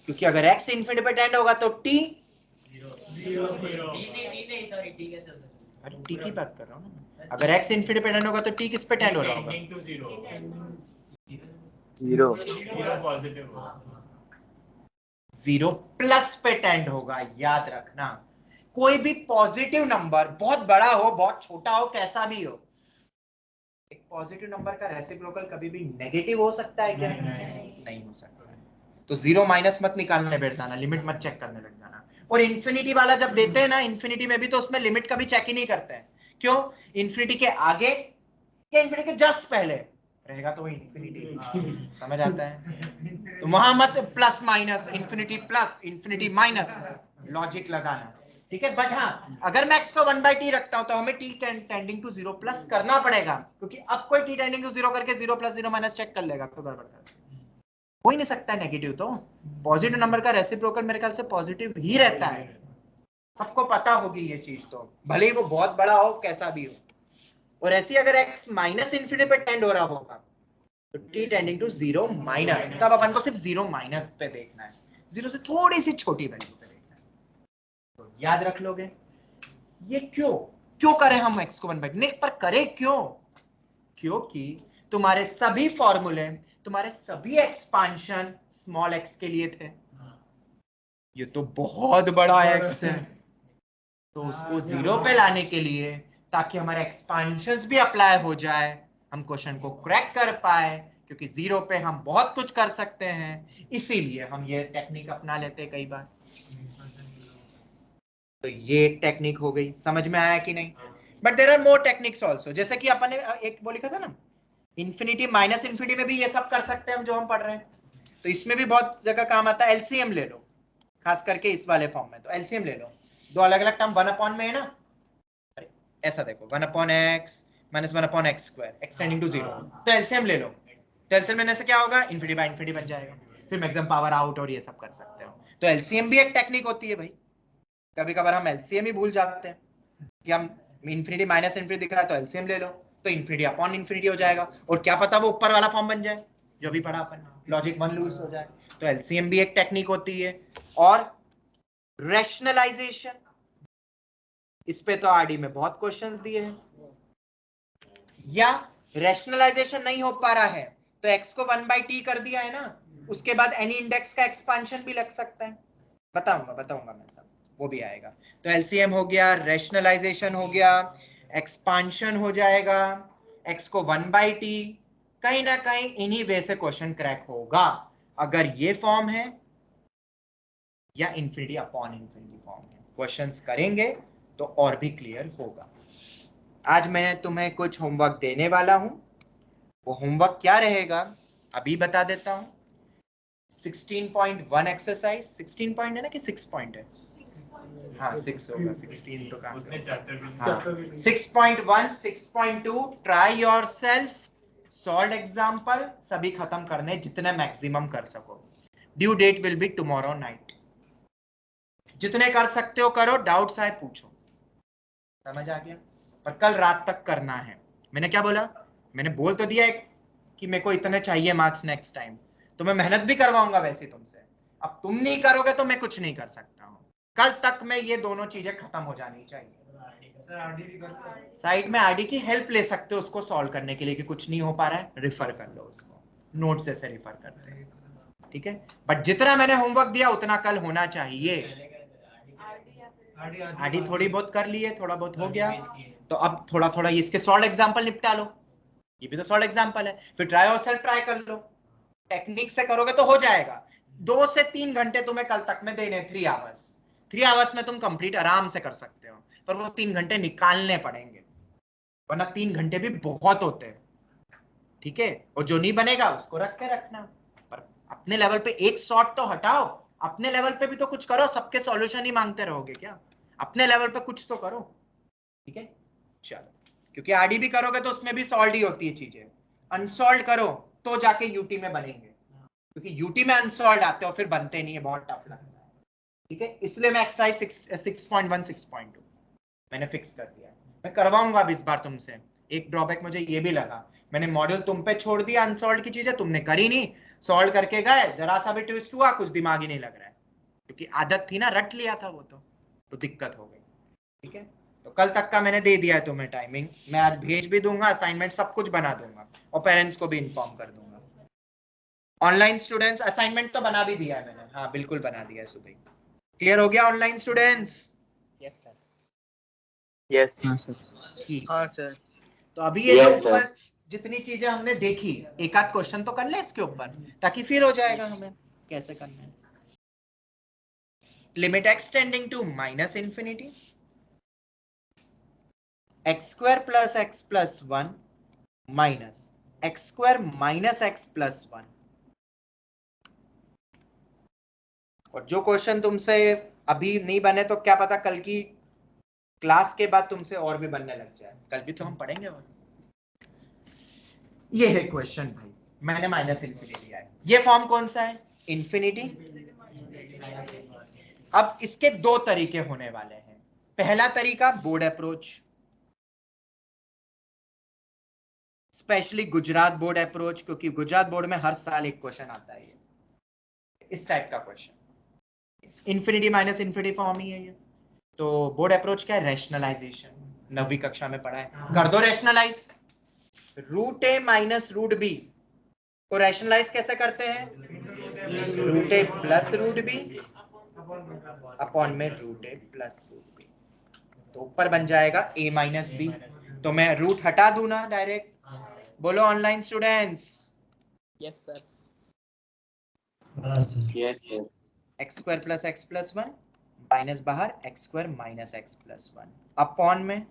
Speaker 1: क्योंकि अगर x इंफिनिटी पे टेंड होगा तो t, अरे t की बात कर रहा हूँ ना, अगर x इंफिनिटी पे टेंड होगा तो t किस पे टेंड हो रहा होगा? 0+ पे टेंड होगा, याद रखना। कोई भी पॉजिटिव नंबर, बहुत बड़ा हो बहुत छोटा हो कैसा भी हो, एक पॉजिटिव नंबर का रेसिप्रोकल कभी भी नेगेटिव हो सकता है क्या? नहीं हो सकता है। तो 0- मत निकालने बैठ जाना, लिमिट मत चेक करने लग जाना। और इन्फिनिटी वाला जब देते हैं ना, इन्फिनिटी में भी तो उसमें लिमिट कभी चेक ही नहीं करते हैं। क्यों? इन्फिनिटी के आगे या इन्फिनिटी के जस्ट पहले रहेगा तो वो इन्फिनिटी, समझ आता है? तो वहां मत plus minus, infinity plus infinity minus logic लगाना, ठीक है? बट हाँ, अगर मैं x को 1/t रखता हूं तो हमें t टेंडिंग टू 0+ करना पड़ेगा, क्योंकि अब कोई t टेंडिंग टू 0 करके 0+0 चेक कर लेगा तो गड़बड़ कर हो ही नहीं सकता है नेगेटिव। तो पॉजिटिव नंबर का रेसिप्रोकल मेरे ख्याल से पॉजिटिव ही रहता है, सबको पता होगी ये चीज, तो भले ही वो बहुत बड़ा हो कैसा भी हो। और ऐसी अगर x माइनस इंफिनिटी पे टेंड हो रहा होगा तो t टेंडिंग टू 0-, तब अपन को सिर्फ 0- पे देखना है, 0 से थोड़ी सी छोटी वैल्यू पे देखना है। तो याद रख लोगे ये। क्यों करें हम x को 1/t, पर करें क्यों? क्योंकि तुम्हारे सभी फॉर्मूले, तुम्हारे सभी एक्सपांशन स्मॉल x के लिए थे। ये तो बहुत बड़ा x है, तो उसको 0 पे लाने के लिए, ताकि हमारे एक्सपांशंस भी अप्लाई हो जाए, हम क्वेश्चन को क्रैक कर पाए, क्योंकि 0 पे हम बहुत कुछ कर सकते हैं, इसीलिए हम ये टेक्निक अपना लेते हैं कई बार। तो ये एक टेक्निक हो गई, समझ में आया कि नहीं? But there are more techniques also, जैसे कि अपन ने एक वो लिखा था ना, इंफिनिटी माइनस इंफिनिटी में भी ये सब कर सकते हैं हम जो हम पढ़ रहे हैं, तो इसमें भी बहुत जगह काम आता है। एलसीएम ले लो, खास करके इस वाले फॉर्म में, तो एलसीएम ले लो, दो अलग अलग टर्म 1 में है ना, ऐसा देखो 1/x - 1/x² एक्सटेंडिंग टू 0, तो एलसीएम ले लो, तो एलसीएम लेने से क्या होगा, इंफिनिटी बाय इंफिनिटी बन जाएगा, फिर मैक्सिमम पावर आउट और ये सब कर सकते हो। तो एलसीएम भी एक टेक्निक होती है भाई, कभी कभार हम एलसीएम ही भूल जाते हैं कि हम इन्फिनिटी माइनस इन्फिनिटी दिख रहा है तो एलसीएम ले लो, तो इन्फिनिटी अपॉन इन्फिनिटी हो जाएगा, और क्या पता वो ऊपर वाला फॉर्म बन जाए जो भी पढ़ा अपन, लॉजिक 1 लूज हो जाए। तो एलसीएम भी एक टेक्निक होती है। और रैशनलाइजेशन, इस पे तो आरडी में बहुत क्वेश्चंस दिए हैं। या रैशनलाइजेशन नहीं हो पा रहा है तो x को 1/t कर दिया है ना, उसके बाद एनी इंडेक्स का एक्सपांशन भी लग सकता है, बताऊंगा मैं सब, वो भी आएगा। तो एलसीएम हो गया, रैशनलाइजेशन हो गया, एक्सपांशन हो जाएगा, x को 1/t, कहीं ना कहीं इन्हीं वे से क्वेश्चन क्रैक होगा अगर ये फॉर्म है या इन्फिनिटी अपॉन इन्फिनिटी फॉर्म है। क्वेश्चंस करेंगे तो और भी क्लियर होगा। आज मैं तुम्हें कुछ होमवर्क देने वाला हूं, वो होमवर्क क्या रहेगा अभी बता देता हूं। 16.1 एक्सरसाइज, 16 पॉइंट है ना कि 6 पॉइंट है? हाँ 6 होगा, 16 तो कहां से? हाँ 6.1, 6.2 ट्राई योरसेल्फ, सॉल्व एग्जांपल, सभी खत्म करने जितने मैक्सिमम कर सको। Due date will be tomorrow night. जितने कर सकते हो करो, डाउट्स आए पूछो, समझ आ गया? पर कल रात तक करना है। मैंने क्या बोला? मैंने बोल तो दिया कि मेरे को इतने चाहिए मार्क्स नेक्स्ट टाइम, तो मैं मेहनत भी करवाऊंगा वैसे तुमसे। अब तुम नहीं करोगे तो मैं कुछ नहीं कर सकता हूँ। कल तक में ये दोनों चीजें खत्म हो जानी चाहिए। साइड में आरडी की हेल्प ले सकते हो उसको सॉल्व करने के लिए, कि कुछ नहीं हो पा रहा है रिफर कर लो उसको, नोट से रिफर करते हैं, ठीक है? बट जितना मैंने होमवर्क दिया उतना कल होना चाहिए। आरडी थोड़ी बहुत कर ली है, थोड़ा बहुत हो गया, तो अब थोड़ा थोड़ा इसके सॉल्व एग्जांपल निपटा लो। ये भी तो सॉल्व एग्जांपल है। फिर ट्राई और सेल्फ ट्राई कर लो, टेक्निक से करोगे तो हो जाएगा। 2 से 3 घंटे तुम्हें कल तक में देने, 3 आवर्स। 3 आवर्स में तुम कंप्लीट आराम से कर सकते हो, पर वो 3 घंटे निकालने पड़ेंगे, वरना 3 घंटे भी बहुत होते हैं, ठीक है? और जो नहीं बनेगा उसको रख के रखना, पर अपने लेवल पे एक शॉट तो हटाओ, अपने लेवल पे भी तो कुछ करो। सबके सॉल्यूशन ही मांगते रहोगे क्या? अपने लेवल पे कुछ तो करो, ठीक है? चलो, क्योंकि आरडी भी करोगे तो उसमें भी सॉल्व ही होती है चीजें, अनसॉल्व करो तो जाके यूटी में बनेंगे, क्योंकि यूटी में अनसॉल्व आते हो फिर बनते नहीं है, बहुत टफ लगता है, ठीक है? इसलिए मैं एक्सरसाइज 6.1 6.2 मैंने फिक्स कर दिया। मैं करवाऊंगा अब इस बार तुमसे। एक ड्रॉबैक मुझे ये भी लगा, मैंने मॉड्यूल तुम पे छोड़ दिया, अनसॉल्व की चीजें तुमने करी नहीं, सॉल्व करके गए, जरा सा भी ट्विस्ट हुआ कुछ दिमाग ही नहीं लग रहा है, क्योंकि आदत थी ना, रट लिया था वो, तो दिक्कत हो गई, ठीक है? तो कल तक का मैंने दे दिया है तुम्हें टाइमिंग, मैं आज भेज भी दूंगा, असाइनमेंट सब कुछ बना दूंगा और पेरेंट्स को भी इन्फॉर्म कर दूंगा। ऑनलाइन स्टूडेंट्स असाइनमेंट तो बना भी दिया है मैंने, हाँ बिल्कुल बना दिया है सुबह। क्लियर हो गया ऑनलाइन स्टूडेंट्स?
Speaker 6: Yes sir.
Speaker 1: ठीक,
Speaker 6: हाँ सर।
Speaker 1: तो अभी ये जो ऊपर जितनी चीजें हमने देखी, एक आध क्वेश्चन तो कर ले इसके ऊपर, ताकि फिर हो जाएगा हमें कैसे करना है। Limit x tending to minus infinity, x square plus x plus 1 minus x square minus x plus 1। और जो क्वेश्चन तुमसे अभी नहीं बने तो क्या पता कल की क्लास के बाद तुमसे और भी बनने लग जाए, कल भी तो हम पढ़ेंगे। और ये है क्वेश्चन भाई, मैंने माइनस इंफिनिटी लिया है, ये फॉर्म कौन सा है? इंफिनिटी। अब इसके 2 तरीके होने वाले हैं। पहला तरीका board approach, specially Gujarat board approach, क्योंकि गुजरात बोर्ड में हर साल एक क्वेश्चन आता है इस टाइप का question, infinity minus infinity form ही है ये। तो बोर्ड अप्रोच क्या है? रैशनलाइजेशन, 9वीं कक्षा में पढ़ा है, कर दो रैशनलाइज। रूट ए माइनस रूट बी को रैशनलाइज कैसे करते हैं? रूट ए प्लस रूट बी अपॉन में रूट ए प्लस रूट बी, तो ऊपर बन जाएगा ए माइनस बी। तो मैं रूट हटा दूं ना डायरेक्ट? बोलो online students.
Speaker 6: Yes sir.
Speaker 4: Yes
Speaker 1: x square plus x plus 1 minus बाहर x square minus x plus 1 upon में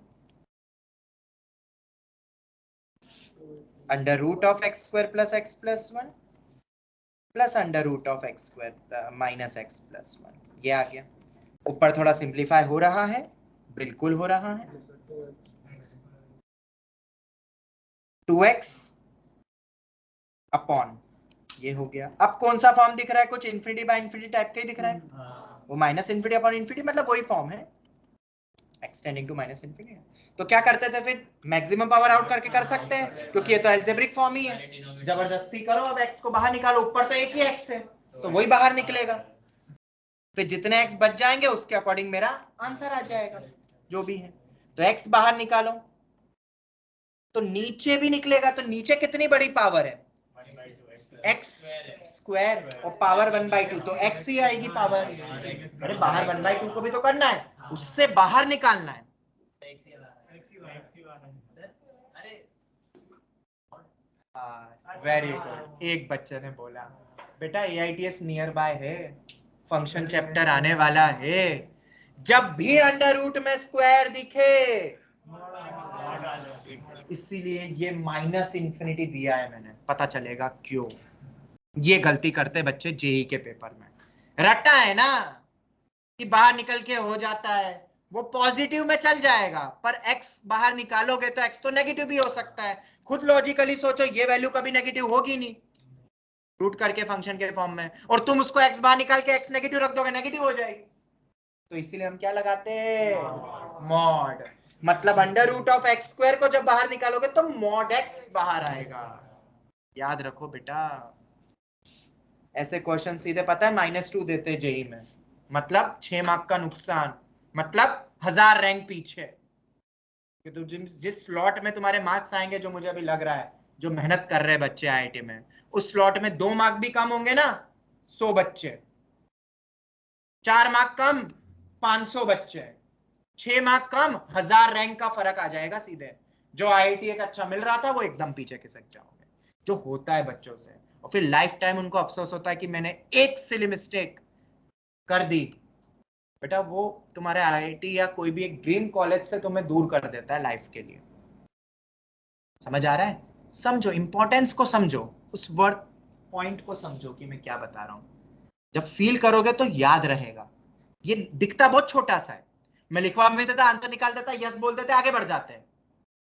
Speaker 1: under root of x square plus x plus 1 plus under root of x square minus x plus 1। ये आ गया। ऊपर थोड़ा simplify हो रहा है, बिल्कुल हो रहा है, 2x अपॉन ये हो गया। अब कौन सा फॉर्म दिख रहा है? कुछ इन्फिनिटी बाय इन्फिनिटी टाइप का ही दिख रहा है, वो माइनस इन्फिनिटी अपॉन इन्फिनिटी, मतलब वही फॉर्म है। Extending to minus infinity. तो क्या करते थे फिर, मैक्सिमम पावर आउट करके कर सकते हैं, क्योंकि ये तो एल्जेब्रिक फॉर्म ही है। जबरदस्ती करो, अब x को बाहर निकालो, ऊपर तो एक ही x है तो वही बाहर निकलेगा, फिर जितने x बच जाएंगे उसके अकॉर्डिंग मेरा आंसर आ जाएगा जो भी है। तो x बाहर निकालो तो नीचे भी निकलेगा, तो नीचे कितनी बड़ी पावर है, x स्क्वायर और पावर 1/2, तो x ही आएगी पावर। अरे बाहर 1/2 को भी तो करना है, उससे बाहर निकालना है। वेरी गुड, एक बच्चे ने बोला बेटा AITS नियर बाय है, फंक्शन चैप्टर आने वाला है, जब भी अंडर रूट में स्क्वायर दिखे, इसीलिए ये माइनस इन्फिनिटी दिया है मैंने, पता चलेगा क्यों। ये गलती करते बच्चे जेई के पेपर में, रट्टा है ना कि बाहर निकल के हो जाता है, वो पॉजिटिव में चल जाएगा, पर x बाहर निकालोगे तो x तो नेगेटिव भी हो सकता है। खुद लॉजिकली सोचो, ये वैल्यू कभी नेगेटिव होगी नहीं रूट करके फंक्शन के फॉर्म में, और तुम उसको x बाहर निकाल के x नेगेटिव रख दोगे, नेगेटिव हो जाएगी। तो इसीलिए हम क्या लगाते हैं, मॉड, मतलब under root of x square को जब बाहर निकालोगे तो मॉड x बाहर आएगा। याद रखो बेटा, ऐसे क्वेश्चन सीधे पता है -2 देते जेई में, मतलब 6 मार्क का नुकसान, मतलब 1000 रैंक पीछे। कि तो जिस स्लॉट में तुम्हारे मार्क्स आएंगे, जो मुझे अभी लग रहा है, जो मेहनत कर रहे हैं बच्चे आईआईटी में, उस स्लॉट में 2 मार्क भी कम होंगे ना, 100 बच्चे, 4 मार्क कम 500 बच्चे, 6 मार्क कम 1000 रैंक का फर्क आ जाएगा सीधे। जो आईआईटी एक अच्छा मिल रहा था वो एकदम पीछे खिसक जाओगे, जो होता है बच्चों से, और फिर लाइफ टाइम उनको अफसोस होता है कि मैंने एक सिली मिस्टेक कर दी। बेटा वो तुम्हारे आईआईटी या कोई भी एक ड्रीम कॉलेज से तुम्हें दूर कर देता है लाइफ के लिए। समझ आ रहा है? समझो, इंपॉर्टेंस को समझो, उस वर्ड पॉइंट को समझो कि मैं क्या बता रहा हूं। जब फील करोगे तो याद रहेगा। ये दिखता बहुत छोटा सा है, मैं लिखवा में देता, आंसर निकाल देता, यस बोल देते, आगे बढ़ जाते हैं,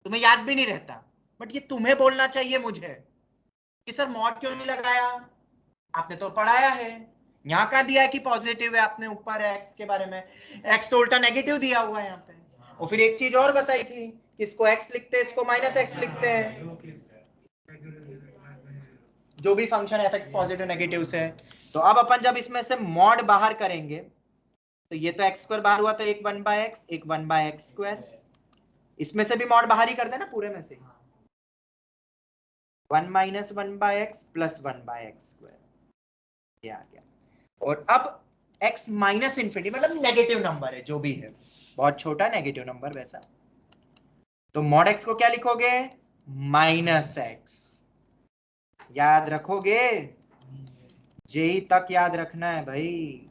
Speaker 1: तुम्हें याद भी नहीं रहता। बट ये तुम्हें बोलना चाहिए मुझे कि सर मॉड क्यों नहीं लगाया, आपने तो पढ़ाया है, यहाँ का दिया है कि पॉजिटिव है, आपने ऊपर है एक्स के बारे में, एक्स तो उल्टा नेगेटिव दिया हुआ है यहाँ पे। और फिर एक चीज और बताई थी कि इसको एक्स लिखते हैं, इसको -x लिखते हैं, जो भी function F x positive negative से। तो अब अपन जब इसमें से मॉड बाहर करेंगे तो ये तो x स्क्वायर बाहर हुआ, तो एक 1/x, एक 1/x स्क्वायर, इसमें से भी मॉड बाहर ही कर देना पूरे में से, 1 - 1/x + 1/x स्क्वायर, ये आ गया। और अब x माइनस इन्फिनिटी मतलब नेगेटिव नंबर है, जो भी है बहुत छोटा नेगेटिव नंबर वैसा, तो मॉड x को क्या लिखोगे, -x। याद रखोगे, जेई तक याद रखना है भाई।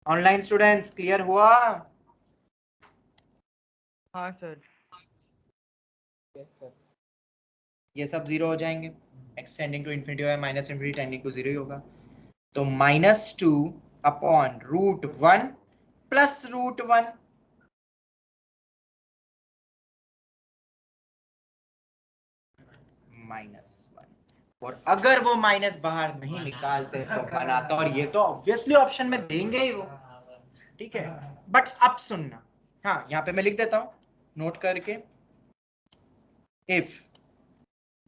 Speaker 1: ऑनलाइन स्टूडेंट्स क्लियर हुआ?
Speaker 6: हाँ सर।
Speaker 3: Yes sir.
Speaker 1: ये सब 0 हो जाएंगे, x टेंडिंग टू इन्फिनिटी है, माइनस इन्फिनिटी टेंडिंग टू 0 ही होगा। तो -2 अपॉन √1 प्लस √1, -1। और अगर वो माइनस बाहर नहीं निकालते तो बनाता, और ये तो ऑब्वियसली ऑप्शन में देंगे ही वो, ठीक है। बट अब सुनना, हाँ यहाँ पे मैं लिख देता हूं नोट करके, इफ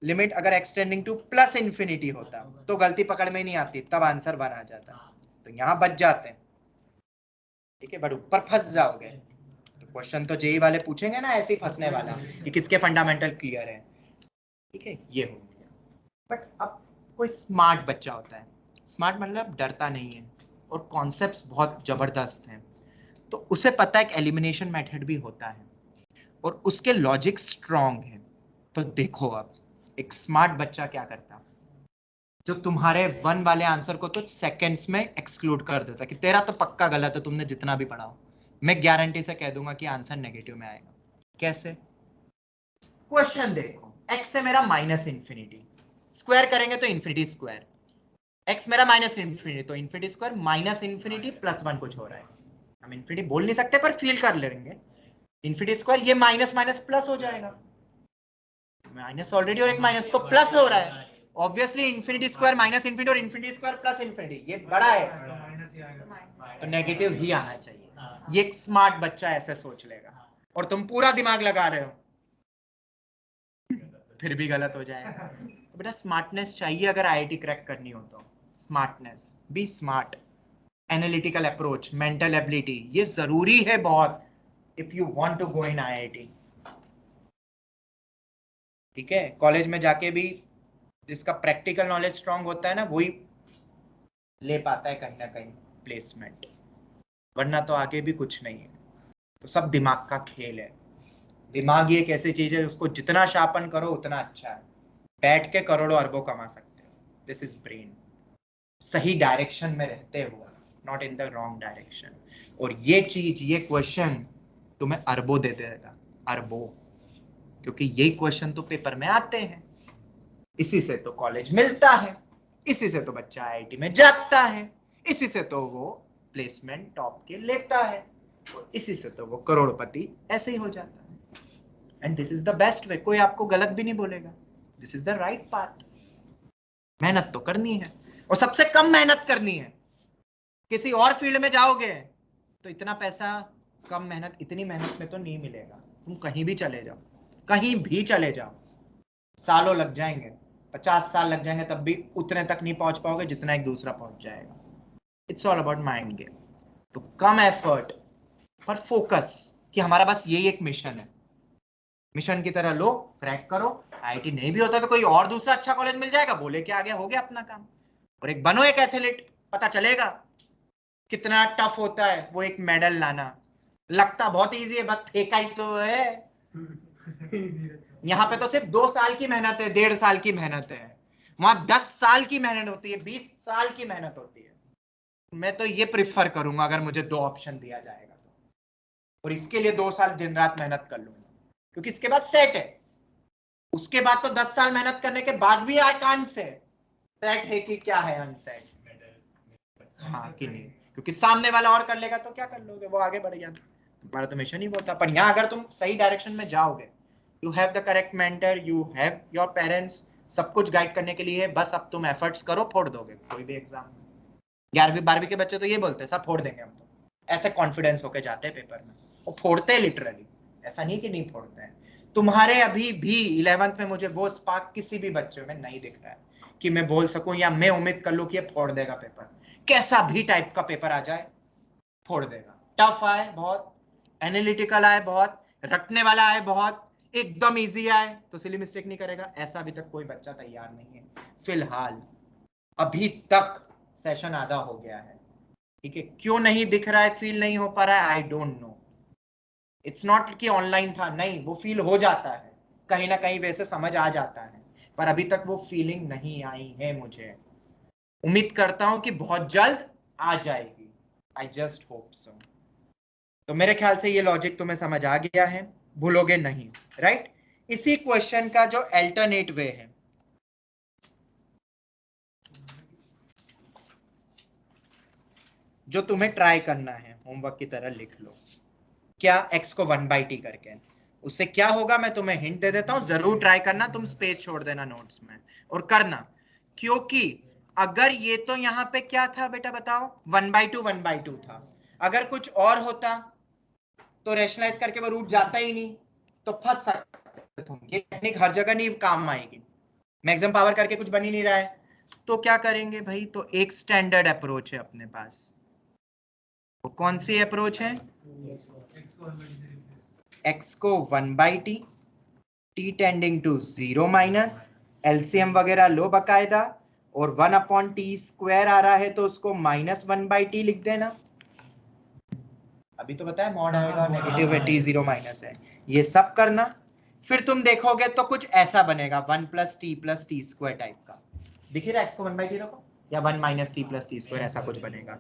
Speaker 1: लिमिट अगर x tending two plus infinity होता तो गलती पकड़ में नहीं आती, तब आंसर 1 आ जाता, तो यहाँ बच जाते हैं, ठीक है। बट ऊपर फंस जाओगे तो क्वेश्चन तो जेई वाले पूछेंगे ना, ऐसे ही फंसने वाला कि किसके फंडामेंटल क्लियर है, ठीक है। ये हो गया। बट अब कोई स्मार्ट बच्चा होता है, स्मार्ट मतलब डरता नहीं है और कॉन्सेप्ट्स बहुत जबरदस्त हैं, तो उसे पता है कि एलिमिनेशन मेथड भी होता है और उसके लॉजिक स्ट्रॉन्ग है। तो देखो अब एक स्मार्ट बच्चा क्या करता, जो तुम्हारे 1 वाले आंसर को तो सेकंड्स में एक्सक्लूड कर देता कि तेरा तो पक्का गलत है, तुमने जितना भी पढ़ा हो, मैं गारंटी से कह दूंगा कि आंसर नेगेटिव में आएगा। कैसे? क्वेश्चन देखो, x है मेरा -इन्फिनिटी, स्क्वायर करेंगे तो इन्फिनिटी स्क्वायर, x मेरा -इन्फिनिटी तो इन्फिनिटी स्क्वायर, -इन्फिनिटी +1 कुछ हो रहा है, हम इन्फिनिटी बोल नहीं सकते पर फील कर लेंगे, इन्फिनिटी स्क्वायर, ये माइनस माइनस प्लस हो जाएगा, माइनस ऑलरेडी और एक माइनस तो प्लस हो रहा है, ऑब्वियसली इन्फिनिटी स्क्वायर -इन्फिनिटी और इन्फिनिटी स्क्वायर +इन्फिनिटी, ये बड़ा है, तो नेगेटिव ही आना चाहिए।
Speaker 3: हाँ।
Speaker 1: ये एक स्मार्ट बच्चा ऐसे सोच लेगा, और तुम पूरा दिमाग लगा रहे हो फिर भी गलत हो जाएगा। तो बेटा स्मार्टनेस चाहिए अगर आईआईटी क्रैक करनी हो तो। Smartness, be smart, analytical approach, mental ability, ये जरूरी है बहुत if you want to go in IIT. ठीक है, कॉलेज में जाके भी जिसका प्रैक्टिकल नॉलेज स्ट्रांग होता है ना, वही ले पाता है कहीं ना कहीं प्लेसमेंट, वरना तो आगे भी कुछ नहीं है। तो सब दिमाग का खेल है। दिमाग ये एक ऐसी चीज है, उसको जितना शार्पन करो उतना अच्छा है। बैठ के करोड़ों अरबों कमा सकते हो। दिस इज ब्रेन, सही डायरेक्शन में रहते हुए, not in the wrong direction. और ये चीज, ये क्वेश्चन तुम्हें अरबों दे देगा, अरबों, क्योंकि यही क्वेश्चन तो पेपर में आते हैं, इसी से तो कॉलेज मिलता है, इसी से तो बच्चा आईआईटी में जाता है, इसी से तो वो प्लेसमेंट टॉप के लेता है, और इसी से तो वो करोड़पति ऐसे ही हो जाता है। And this is the best way, कोई आपको गलत भी नहीं बोलेगा, this is the right path. मेहनत तो करनी है, और सबसे कम मेहनत करनी है। किसी और फील्ड में जाओगे तो इतना पैसा, कम मेहनत, इतनी मेहनत में तो नहीं मिलेगा। तुम कहीं भी चले जाओ, कहीं भी चले जाओ, सालों लग जाएंगे, 50 साल लग जाएंगे, तब भी उतने तक नहीं पहुंच पाओगे जितना एक दूसरा पहुंच जाएगा। It's all about mind game. तो कम एफर्ट पर फोकस, कि हमारा बस यही एक मिशन है, मिशन की तरह लो, क्रैक करो। आईआईटी नहीं भी होता तो कोई और दूसरा अच्छा कॉलेज मिल जाएगा, बोले के आगे हो गया अपना काम। और एक बनो एक एथलीट, पता चलेगा कितना टफ होता है वो एक मेडल लाना। लगता बहुत इजी है, बस फेंका ही तो है। यहाँ पे तो सिर्फ 2 साल की मेहनत है, 1.5 साल की मेहनत है, वहां 10 साल की मेहनत होती है, 20 साल की मेहनत होती है। मैं तो ये प्रिफर करूंगा अगर मुझे 2 ऑप्शन दिया जाएगा तो, और इसके लिए 2 साल दिन रात मेहनत कर लूंगा, क्योंकि इसके बाद सेट है। उसके बाद तो 10 साल मेहनत करने के बाद भी आई कांट से सेट है कि क्या है अनसेट, हाँ कि नहीं, क्योंकि सामने वाला और कर लेगा तो क्या कर लोगे, वो आगे बढ़ गया, तुम्हारा तो मिशन ही होता। पर यहाँ अगर तुम सही डायरेक्शन में जाओगे, you have the correct mentor, you have your parents, सब कुछ गाइड करने के लिए, बस अब तुम एफर्ट्स करो, फोड़ दोगे कोई भी एग्जाम। 11वीं 12वीं के बच्चे तो ये बोलते हैं सर फोड़ देंगे हम, तो ऐसे कॉन्फिडेंस होके जाते हैं पेपर में, वो फोड़ते हैं लिटरली, ऐसा नहीं कि नहीं फोड़ते हैं। तुम्हारे अभी भी 11th में मुझे वो स्पार्क किसी भी बच्चे में नहीं दिख रहा है कि मैं बोल सकूं या मैं उम्मीद कर लूं कि ये फोड़ देगा पेपर। कैसा भी टाइप का पेपर आ जाए फोड़ देगा। टफ आए बहुत, एनालिटिकल आए बहुत, रटने वाला आए बहुत, एकदम इजी आए तो सिली मिस्टेक नहीं करेगा, ऐसा अभी तक कोई बच्चा तैयार नहीं है फिलहाल। अभी तक सेशन आधा हो गया है, ठीक है। क्यों नहीं दिख रहा है, फील नहीं हो पा रहा है, आई डोंट नो। इट्स नॉट कि ऑनलाइन था, नहीं, वो फील हो जाता है कहीं ना कहीं, वैसे समझ आ जाता है, पर अभी तक वो फीलिंग नहीं आई है मुझे। उम्मीद करता हूं कि बहुत जल्द आ जाएगी, आई जस्ट होप सो। तो मेरे ख्याल से ये लॉजिक तुम्हें समझ आ गया है, भूलोगे नहीं, राइट। इसी क्वेश्चन का जो अल्टरनेट वे है, जो तुम्हें ट्राई करना है, होमवर्क की तरह लिख लो, क्या x को 1/t करके, उससे क्या होगा मैं तुम्हें हिंट दे देता हूं, जरूर ट्राई करना, तुम स्पेस छोड़ देना नोट्स में और करना। क्योंकि अगर ये तो यहाँ पे क्या था बेटा बताओ, 1/2 था, अगर कुछ और होता तो रैशनलाइज करके वो रूट जाता ही नहीं, तो फंस सकते तुम। ये टेक्निक हर जगह नहीं काम आएगी, मैक्सिमम पावर करके कुछ बन ही नहीं रहा है, तो क्या करेंगे भाई, तो एक स्टैंडर्ड अप्रोच है अपने पास। वो कौन सी अप्रोच है, x को 1/t, t tending to 0 minus, LCM वगैरह लो बकायदा, और 1/t² आ रहा है तो उसको -1/t लिख देना। अभी तो बताया मॉड आएगा, नेगेटिव है, t 0 माइनस है, ये सब करना। फिर तुम देखोगे तो कुछ ऐसा बनेगा 1 + t + t² टाइप का, दिख रहा है, x को 1/t रखो, या 1 - t + t², ऐसा कुछ बनेगा।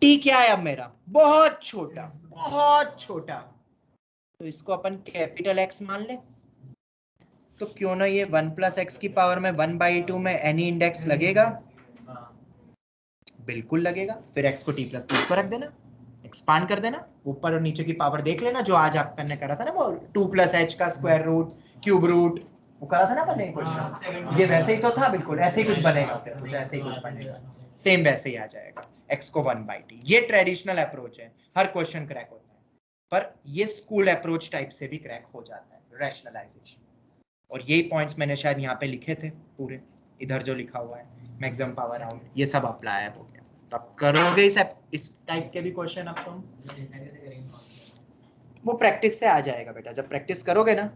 Speaker 1: t क्या है अब मेरा, बहुत छोटा, बहुत छोटा, तो इसको अपन कैपिटल X मान ले। तो क्यों ना ये 1 + x की पावर में 1/2 में एनी इंडेक्स लगेगा, बिल्कुल लगेगा। फिर x को t + t² रख देना, एक्सपांड कर देना, ऊपर और नीचे की पावर देख लेना, जो आज आपने ने करा था ना, वो 2 + h का स्क्वायर रूट, क्यूब रूट, वो करा था ना अपन ने क्वेश्चन, ये वैसे ही तो था, बिल्कुल ऐसे ही कुछ बनेगा, फिर कुछ ऐसे ही कुछ बनेगा। सेम वैसे ही आ जाएगा, x को 1/t। ये ट्रेडिशनल अप्रोच है, हर क्वेश्चन क्रैक होता है, पर ये स्कूल अप्रोच टाइप से भी क्रैक हो जाता है, रैशनलाइजेशन। और यही पॉइंट्स मैंने शायद यहाँ पे लिखे थे पूरे, इधर जो लिखा हुआ है मैक्सिमम पावर आउट, ये सब अप्लाई हो गया। तो आप करोगे इस टाइप के भी क्वेश्चन अब तुम, वो प्रैक्टिस से आ जाएगा बेटा, जब प्रैक्टिस करोगे ना,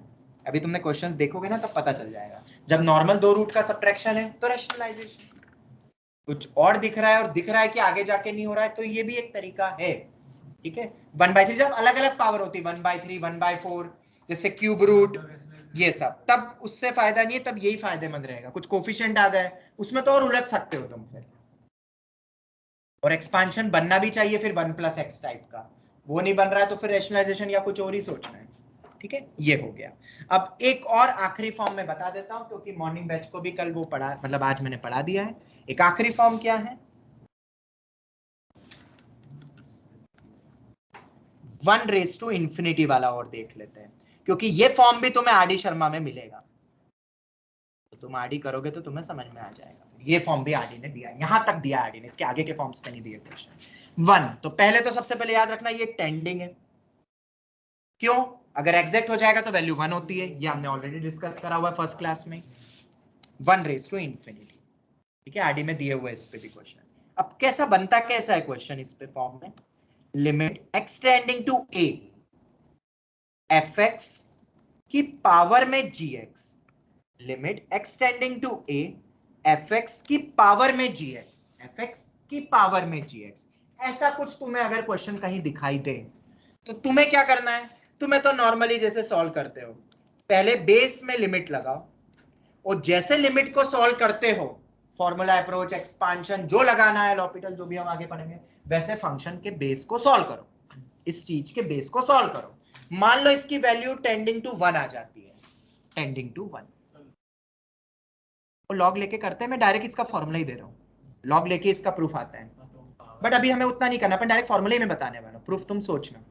Speaker 1: अभी तुमने क्वेश्चंस देखोगे ना तब पता चल जाएगा। जब नॉर्मल 2 रूट का सब्ट्रैक्शन है तो रैशनलाइजेशन, कुछ और दिख रहा है और दिख रहा है कि आगे जाके नहीं हो रहा है, तो ये भी एक तरीका है, ठीक है। 1/3 जब अलग अलग पावर होती है, 1/3 1/4, जैसे क्यूब रूट, ये सब, तब उससे फायदा नहीं है, तब यही फायदेमंद रहेगा। कुछ कोफिशिएंट आ गए उसमें तो और उलझ सकते हो तुम फिर, और एक्सपांशन बनना भी चाहिए फिर 1 + x टाइप का, वो नहीं बन रहा है तो फिर रैशनलाइजेशन या कुछ और ही सोचना है, ठीक है। ये हो गया। अब एक और आखिरी फॉर्म में बता देता हूं, क्योंकि मॉर्निंग बैच को भी कल वो पढ़ा, मतलब आज मैंने पढ़ा दिया है। एक आखिरी फॉर्म क्या है, 1⁻∞ वाला और देख लेते हैं, क्योंकि ये फॉर्म भी तुम्हें आरडी शर्मा में मिलेगा, तो तुम आरडी करोगे तो तुम्हें समझ में आ जाएगा। ये फॉर्म भी आरडी ने दिया, यहां तक दिया आरडी ने, इसके आगे के फॉर्म्स पे नहीं दिए क्वेश्चन। 1 तो पहले तो सबसे पहले याद रखना ये टेंडिंग है, क्यों, अगर एग्जैक्ट हो जाएगा तो वैल्यू 1 होती है, ये हमने ऑलरेडी डिस्कस करा हुआ है फर्स्ट क्लास में, 1⁻∞, ठीक है। आरडी में दिए हुए इस पे भी क्वेश्चन। अब कैसा बनता कैसा है क्वेश्चन इस पे फॉर्म में, limit extending to a fx की पावर में gx, limit extending to a fx की पावर में gx, fx की पावर में gx, ऐसा कुछ तुम्हें अगर क्वेश्चन कहीं दिखाई दे तो तुम्हें क्या करना है, तुम्हें तो नॉर्मली जैसे सॉल्व करते हो, पहले बेस में लिमिट लगाओ, और जैसे लिमिट को सॉल्व करते हो, फॉर्मूला अप्रोच एक्सपांशन जो लगाना है, l'Hopital जो भी हम आगे पढ़ेंगे, वैसे फंक्शन के बेस को सॉल्व करो, इस चीज के बेस को सॉल्व करो। मान लो इसकी वैल्यू टेंडिंग टू 1 आ जाती है, टेंडिंग टू 1, और लॉग लेके करते हैं, मैं डायरेक्ट इसका फॉर्मूला ही दे रहा हूँ, लॉग लेके इसका प्रूफ आता है, बट अभी हमें उतना नहीं करना, अपन डायरेक्ट फॉर्मूला ही में बताने वाला, प्रूफ तुम सोचना।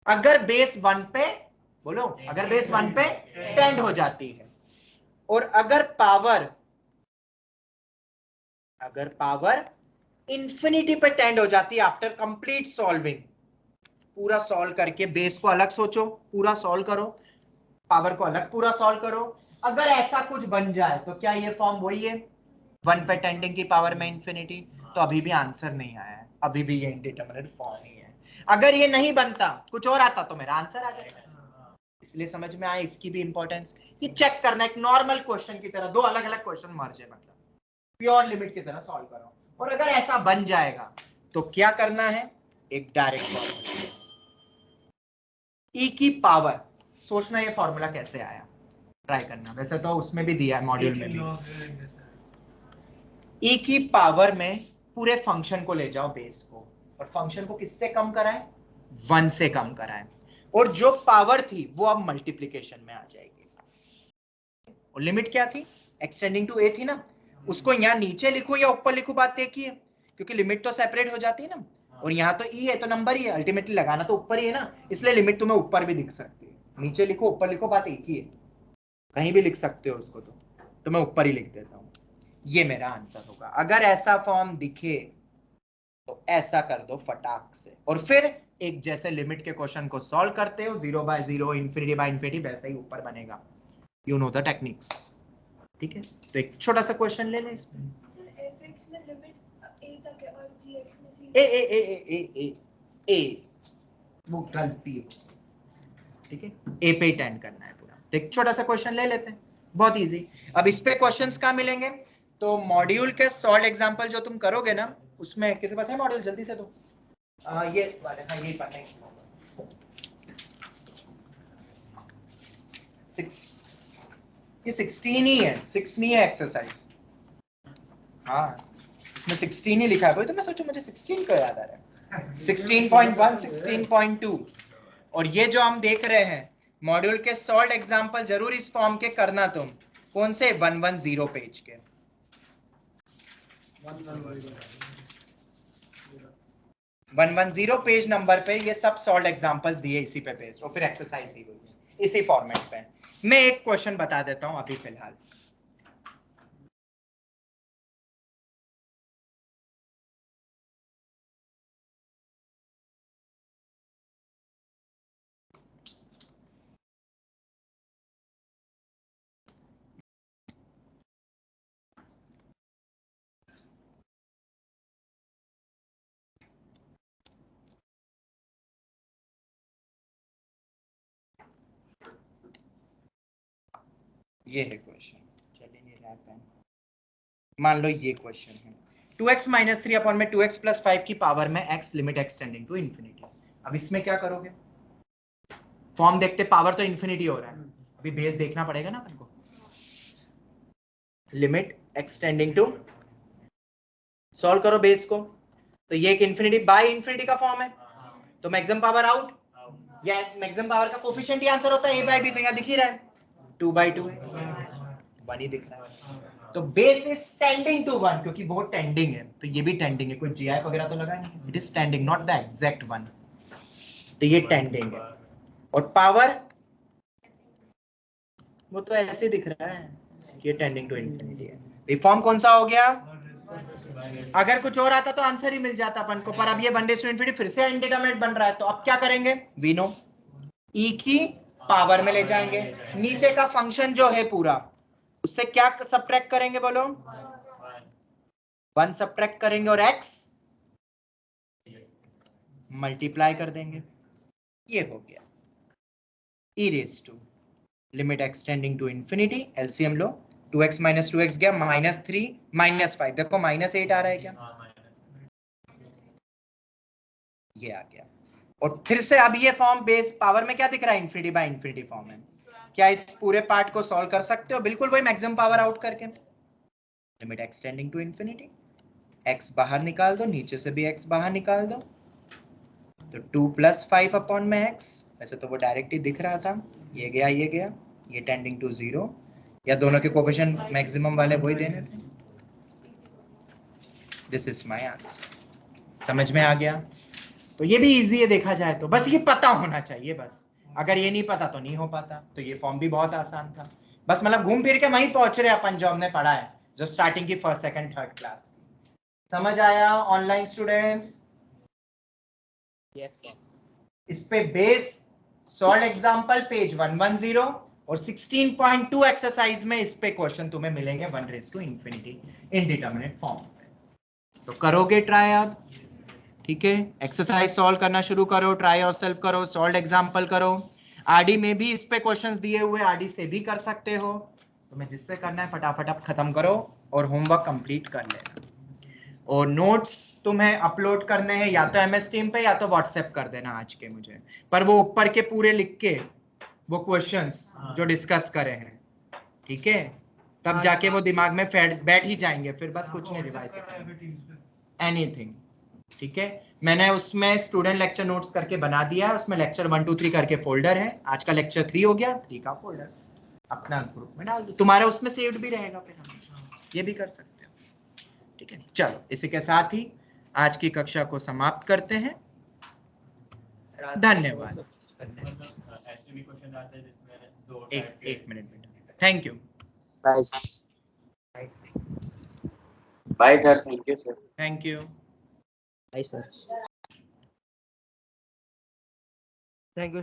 Speaker 1: अगर बेस 1 पे, बोलो, अगर बेस 1 पे टेंड हो जाती है, और अगर पावर इंफिनिटी पे टेंड हो जाती है आफ्टर कंप्लीट सॉल्विंग, पूरा सॉल्व करके बेस को अलग सोचो, पूरा सॉल्व करो, पावर को अलग पूरा सॉल्व करो, अगर ऐसा कुछ बन जाए तो क्या ये फॉर्म वही है, 1 पे टेंडिंग की पावर में इंफिनिटी, तो अभी भी आंसर नहीं आया है, अभी भी ये इंडिटरमिनेट फॉर्म ही है। अगर ये नहीं बनता, कुछ और आता, तो मेरा आंसर आ जाएगा। इसलिए समझ में आया इसकी भी इंपॉर्टेंस, ये चेक करना एक नॉर्मल क्वेश्चन की तरह, 2 अलग अलग क्वेश्चन मर्ज है, मतलब प्योर लिमिट की तरह सॉल्व करो, और अगर ऐसा बन जाएगा तो क्या करना है, एक डायरेक्ट फॉर्मूला, e की पावर, सोचना ये फॉर्मूला कैसे आया, ट्राई करना, वैसे तो उसमें भी दिया है मॉड्यूल में भी, e की पावर में पूरे फंक्शन को ले जाओ बेस को, और फंक्शन को किससे कम कराएं, 1 से कम कराएं, और जो पावर थी वो अब मल्टीप्लीकेशन में आ जाएगी, और लिमिट क्या थी, एक्सटेंडिंग टू a थी ना, उसको यहाँ नीचे लिखो या ऊपर लिखो, बात देखिए, क्योंकि लिमिट तो सेपरेट हो जाती है ना, और यहाँ तो e है तो नंबर ही है, अल्टीमेटली लगाना तो ऊपर ही है ना, इसलिए लिमिट तुम्हें ऊपर भी दिख सकती है, नीचे लिखो ऊपर लिखो, बात एक ही है, कहीं भी लिख सकते हो उसको, तो मैं ऊपर ही लिख देता हूँ, ये मेरा आंसर होगा। अगर ऐसा फॉर्म दिखे तो ऐसा कर दो फटाक से, और फिर एक जैसे लिमिट के क्वेश्चन को सॉल्व करते हो 0/0 इंफिनिटी वैसे ही ऊपर बनेगा, यू नो द टेक्निक्स, ठीक है। तो एक छोटा सा क्वेश्चन ले लें इसमें,
Speaker 2: सर fx में लिमिट a तक है और gx में c
Speaker 1: ए वो गलती है, ठीक है, ए पे टेंड करना है पूरा। तो एक छोटा सा क्वेश्चन ले लेते हैं, बहुत इजी। अब इस पे क्वेश्चंस कहाँ मिलेंगे, तो मॉड्यूल के सॉल्व एग्जांपल जो तुम करोगे ना, उसमें किसी पास है मॉड्यूल, जल्दी से दो, ये वाले, हाँ ये पढ़ने 16 ही है, 6 नहीं है एक्सरसाइज, हाँ इसमें 16 ही लिखा है, तो मैं सोचूं मुझे 16 को याद आ रहा है, 16.1 16.2, और ये जो हम देख रहे हैं मॉड्यूल के सॉल्व एग्जांपल जरूर इस फॉर्म के करना, तुम कौन से 110 पेज के, 110 पेज नंबर पे ये सब सॉल्व एग्जांपल्स दिए इसी पे बेस्ड, और फिर एक्सरसाइज दी हुई है इसी फॉर्मेट पे। मैं एक क्वेश्चन बता देता हूं अभी फिलहाल, ये है क्वेश्चन, चलिए नहीं रहा पेन। मान लो ये क्वेश्चन है 2x माइनस 3 अपॉन में 2x प्लस 5 की पावर में x limit extending to infinity. अब इसमें क्या करोगे, फॉर्म देखते, पावर तो इन्फिनिटी हो रहा है, अभी बेस देखना पड़ेगा ना अपन को। लिमिट एक्सटेंडिंग टू, सॉल्व करो बेस को, तो ये एक इन्फिनिटी बाय इन्फिनिटी का फॉर्म है, तो मैक्सिमम पावर आउट, या मैक्सिमम पावर का कोफिशिएंट ही आंसर होता है a बाय b, तो यहाँ दिख ही रहा है 2/2, 1 ही दिख रहा है। तो बेस इज टेंडिंग टू 1, क्योंकि वो टेंडिंग है, तो ये भी टेंडिंग है, कोई GI वगैरह तो लगा नहीं, it is tending, not the exact 1, तो ये टेंडिंग है। और पावर वो तो ऐसे दिख रहा है, ये टेंडिंग टू इन्फिनिटी है। ये फॉर्म कौन सा हो गया, अगर कुछ और आता तो आंसर ही मिल जाता अपन को, पर अब ये 1/∞ फिर से इनडिटरमिनेट बन रहा है, तो अब क्या करेंगे, वी नो e की पावर में ले जाएंगे, नीचे का फंक्शन जो है पूरा उससे क्या सब्ट्रैक्ट करेंगे, बोलो 1 सब्ट्रैक्ट करेंगे और x मल्टीप्लाई कर देंगे, ये हो गया e raise to limit extending to infinity, LCM लो, 2x माइनस 2x गया -3 -5, देखो -8 आ रहा है क्या, ये आ गया। और फिर से अब ये फॉर्म बेस पावर में क्या दिख रहा है, इन्फिनिटी बाय इन्फिनिटी फॉर्म है। क्या इस पूरे पार्ट को सॉल्व कर सकते हो, बिल्कुल वही मैक्सिमम पावर आउट करके, limit extending to infinity, x बाहर निकाल दो, नीचे से भी x बाहर निकाल दो, तो 2 + 5 अपॉन में x, वैसे तो वो डायरेक्ट ही दिख रहा था, ये गया ये गया, ये टेंडिंग टू 0, या दोनों के कोफिशिएंट मैक्सिमम वाले वही देने थे। दिस इज माय आंसर, समझ में आ गया। तो ये भी इजी है देखा जाए तो, बस ये पता होना चाहिए, बस अगर ये नहीं पता तो नहीं हो पाता। तो ये फॉर्म भी बहुत आसान था, बस मतलब घूम फिर के वहीं पहुंच रहे अपन जो हमने पढ़ा है, जो स्टार्टिंग की फर्स्ट सेकंड थर्ड क्लास। समझ आया ऑनलाइन स्टूडेंट्स?
Speaker 6: Yes, sir.
Speaker 1: इस पे बेस सॉल्व एग्जांपल पेज 110 और 16.2 एक्सरसाइज में इस पे क्वेश्चन तुम्हें मिलेंगे 1∞ इनडिटरमिनेट फॉर्म पे। तो करोगे ट्राई अब, ठीक है, एक्सरसाइज सॉल्व करना शुरू करो, ट्राई योरसेल्फ करो, सॉल्व एग्जांपल करो। आरडी में भी इस पे क्वेश्चंस दिए हुए, आरडी से भी कर सकते हो, तुम्हें जिससे करना है फटाफट अब खत्म करो और होमवर्क कंप्लीट कर लेना। और नोट्स तुम्हें अपलोड करने हैं या तो MS टीम पे या तो व्हाट्सएप कर देना आज के मुझे, पर वो ऊपर के पूरे लिख के वो क्वेश्चंस जो डिस्कस करे हैं, ठीक है, तब जाके वो दिमाग में बैठ ही जाएंगे, फिर बस कुछ नहीं रिवाइज एनीथिंग, ठीक है। मैंने उसमें स्टूडेंट लेक्चर नोट्स करके बना दिया है, उसमें लेक्चर 1 2 3 करके फोल्डर है, आज का लेक्चर 3 हो गया, 3 का फोल्डर अपना ग्रुप में डाल दो, तुम्हारा उसमें सेव्ड भी रहेगा, फिर ये भी कर सकते हो, ठीक है। चलो इसी के साथ ही आज की कक्षा को समाप्त करते हैं, धन्यवाद।
Speaker 3: ऐसे भी क्वेश्चन आते हैं जिसमें दो
Speaker 1: एक minute, thank you,
Speaker 6: Bye, sir.
Speaker 7: Bye, sir. Thank you, sir.
Speaker 1: Thank you.
Speaker 6: Bye, sir. Thank you.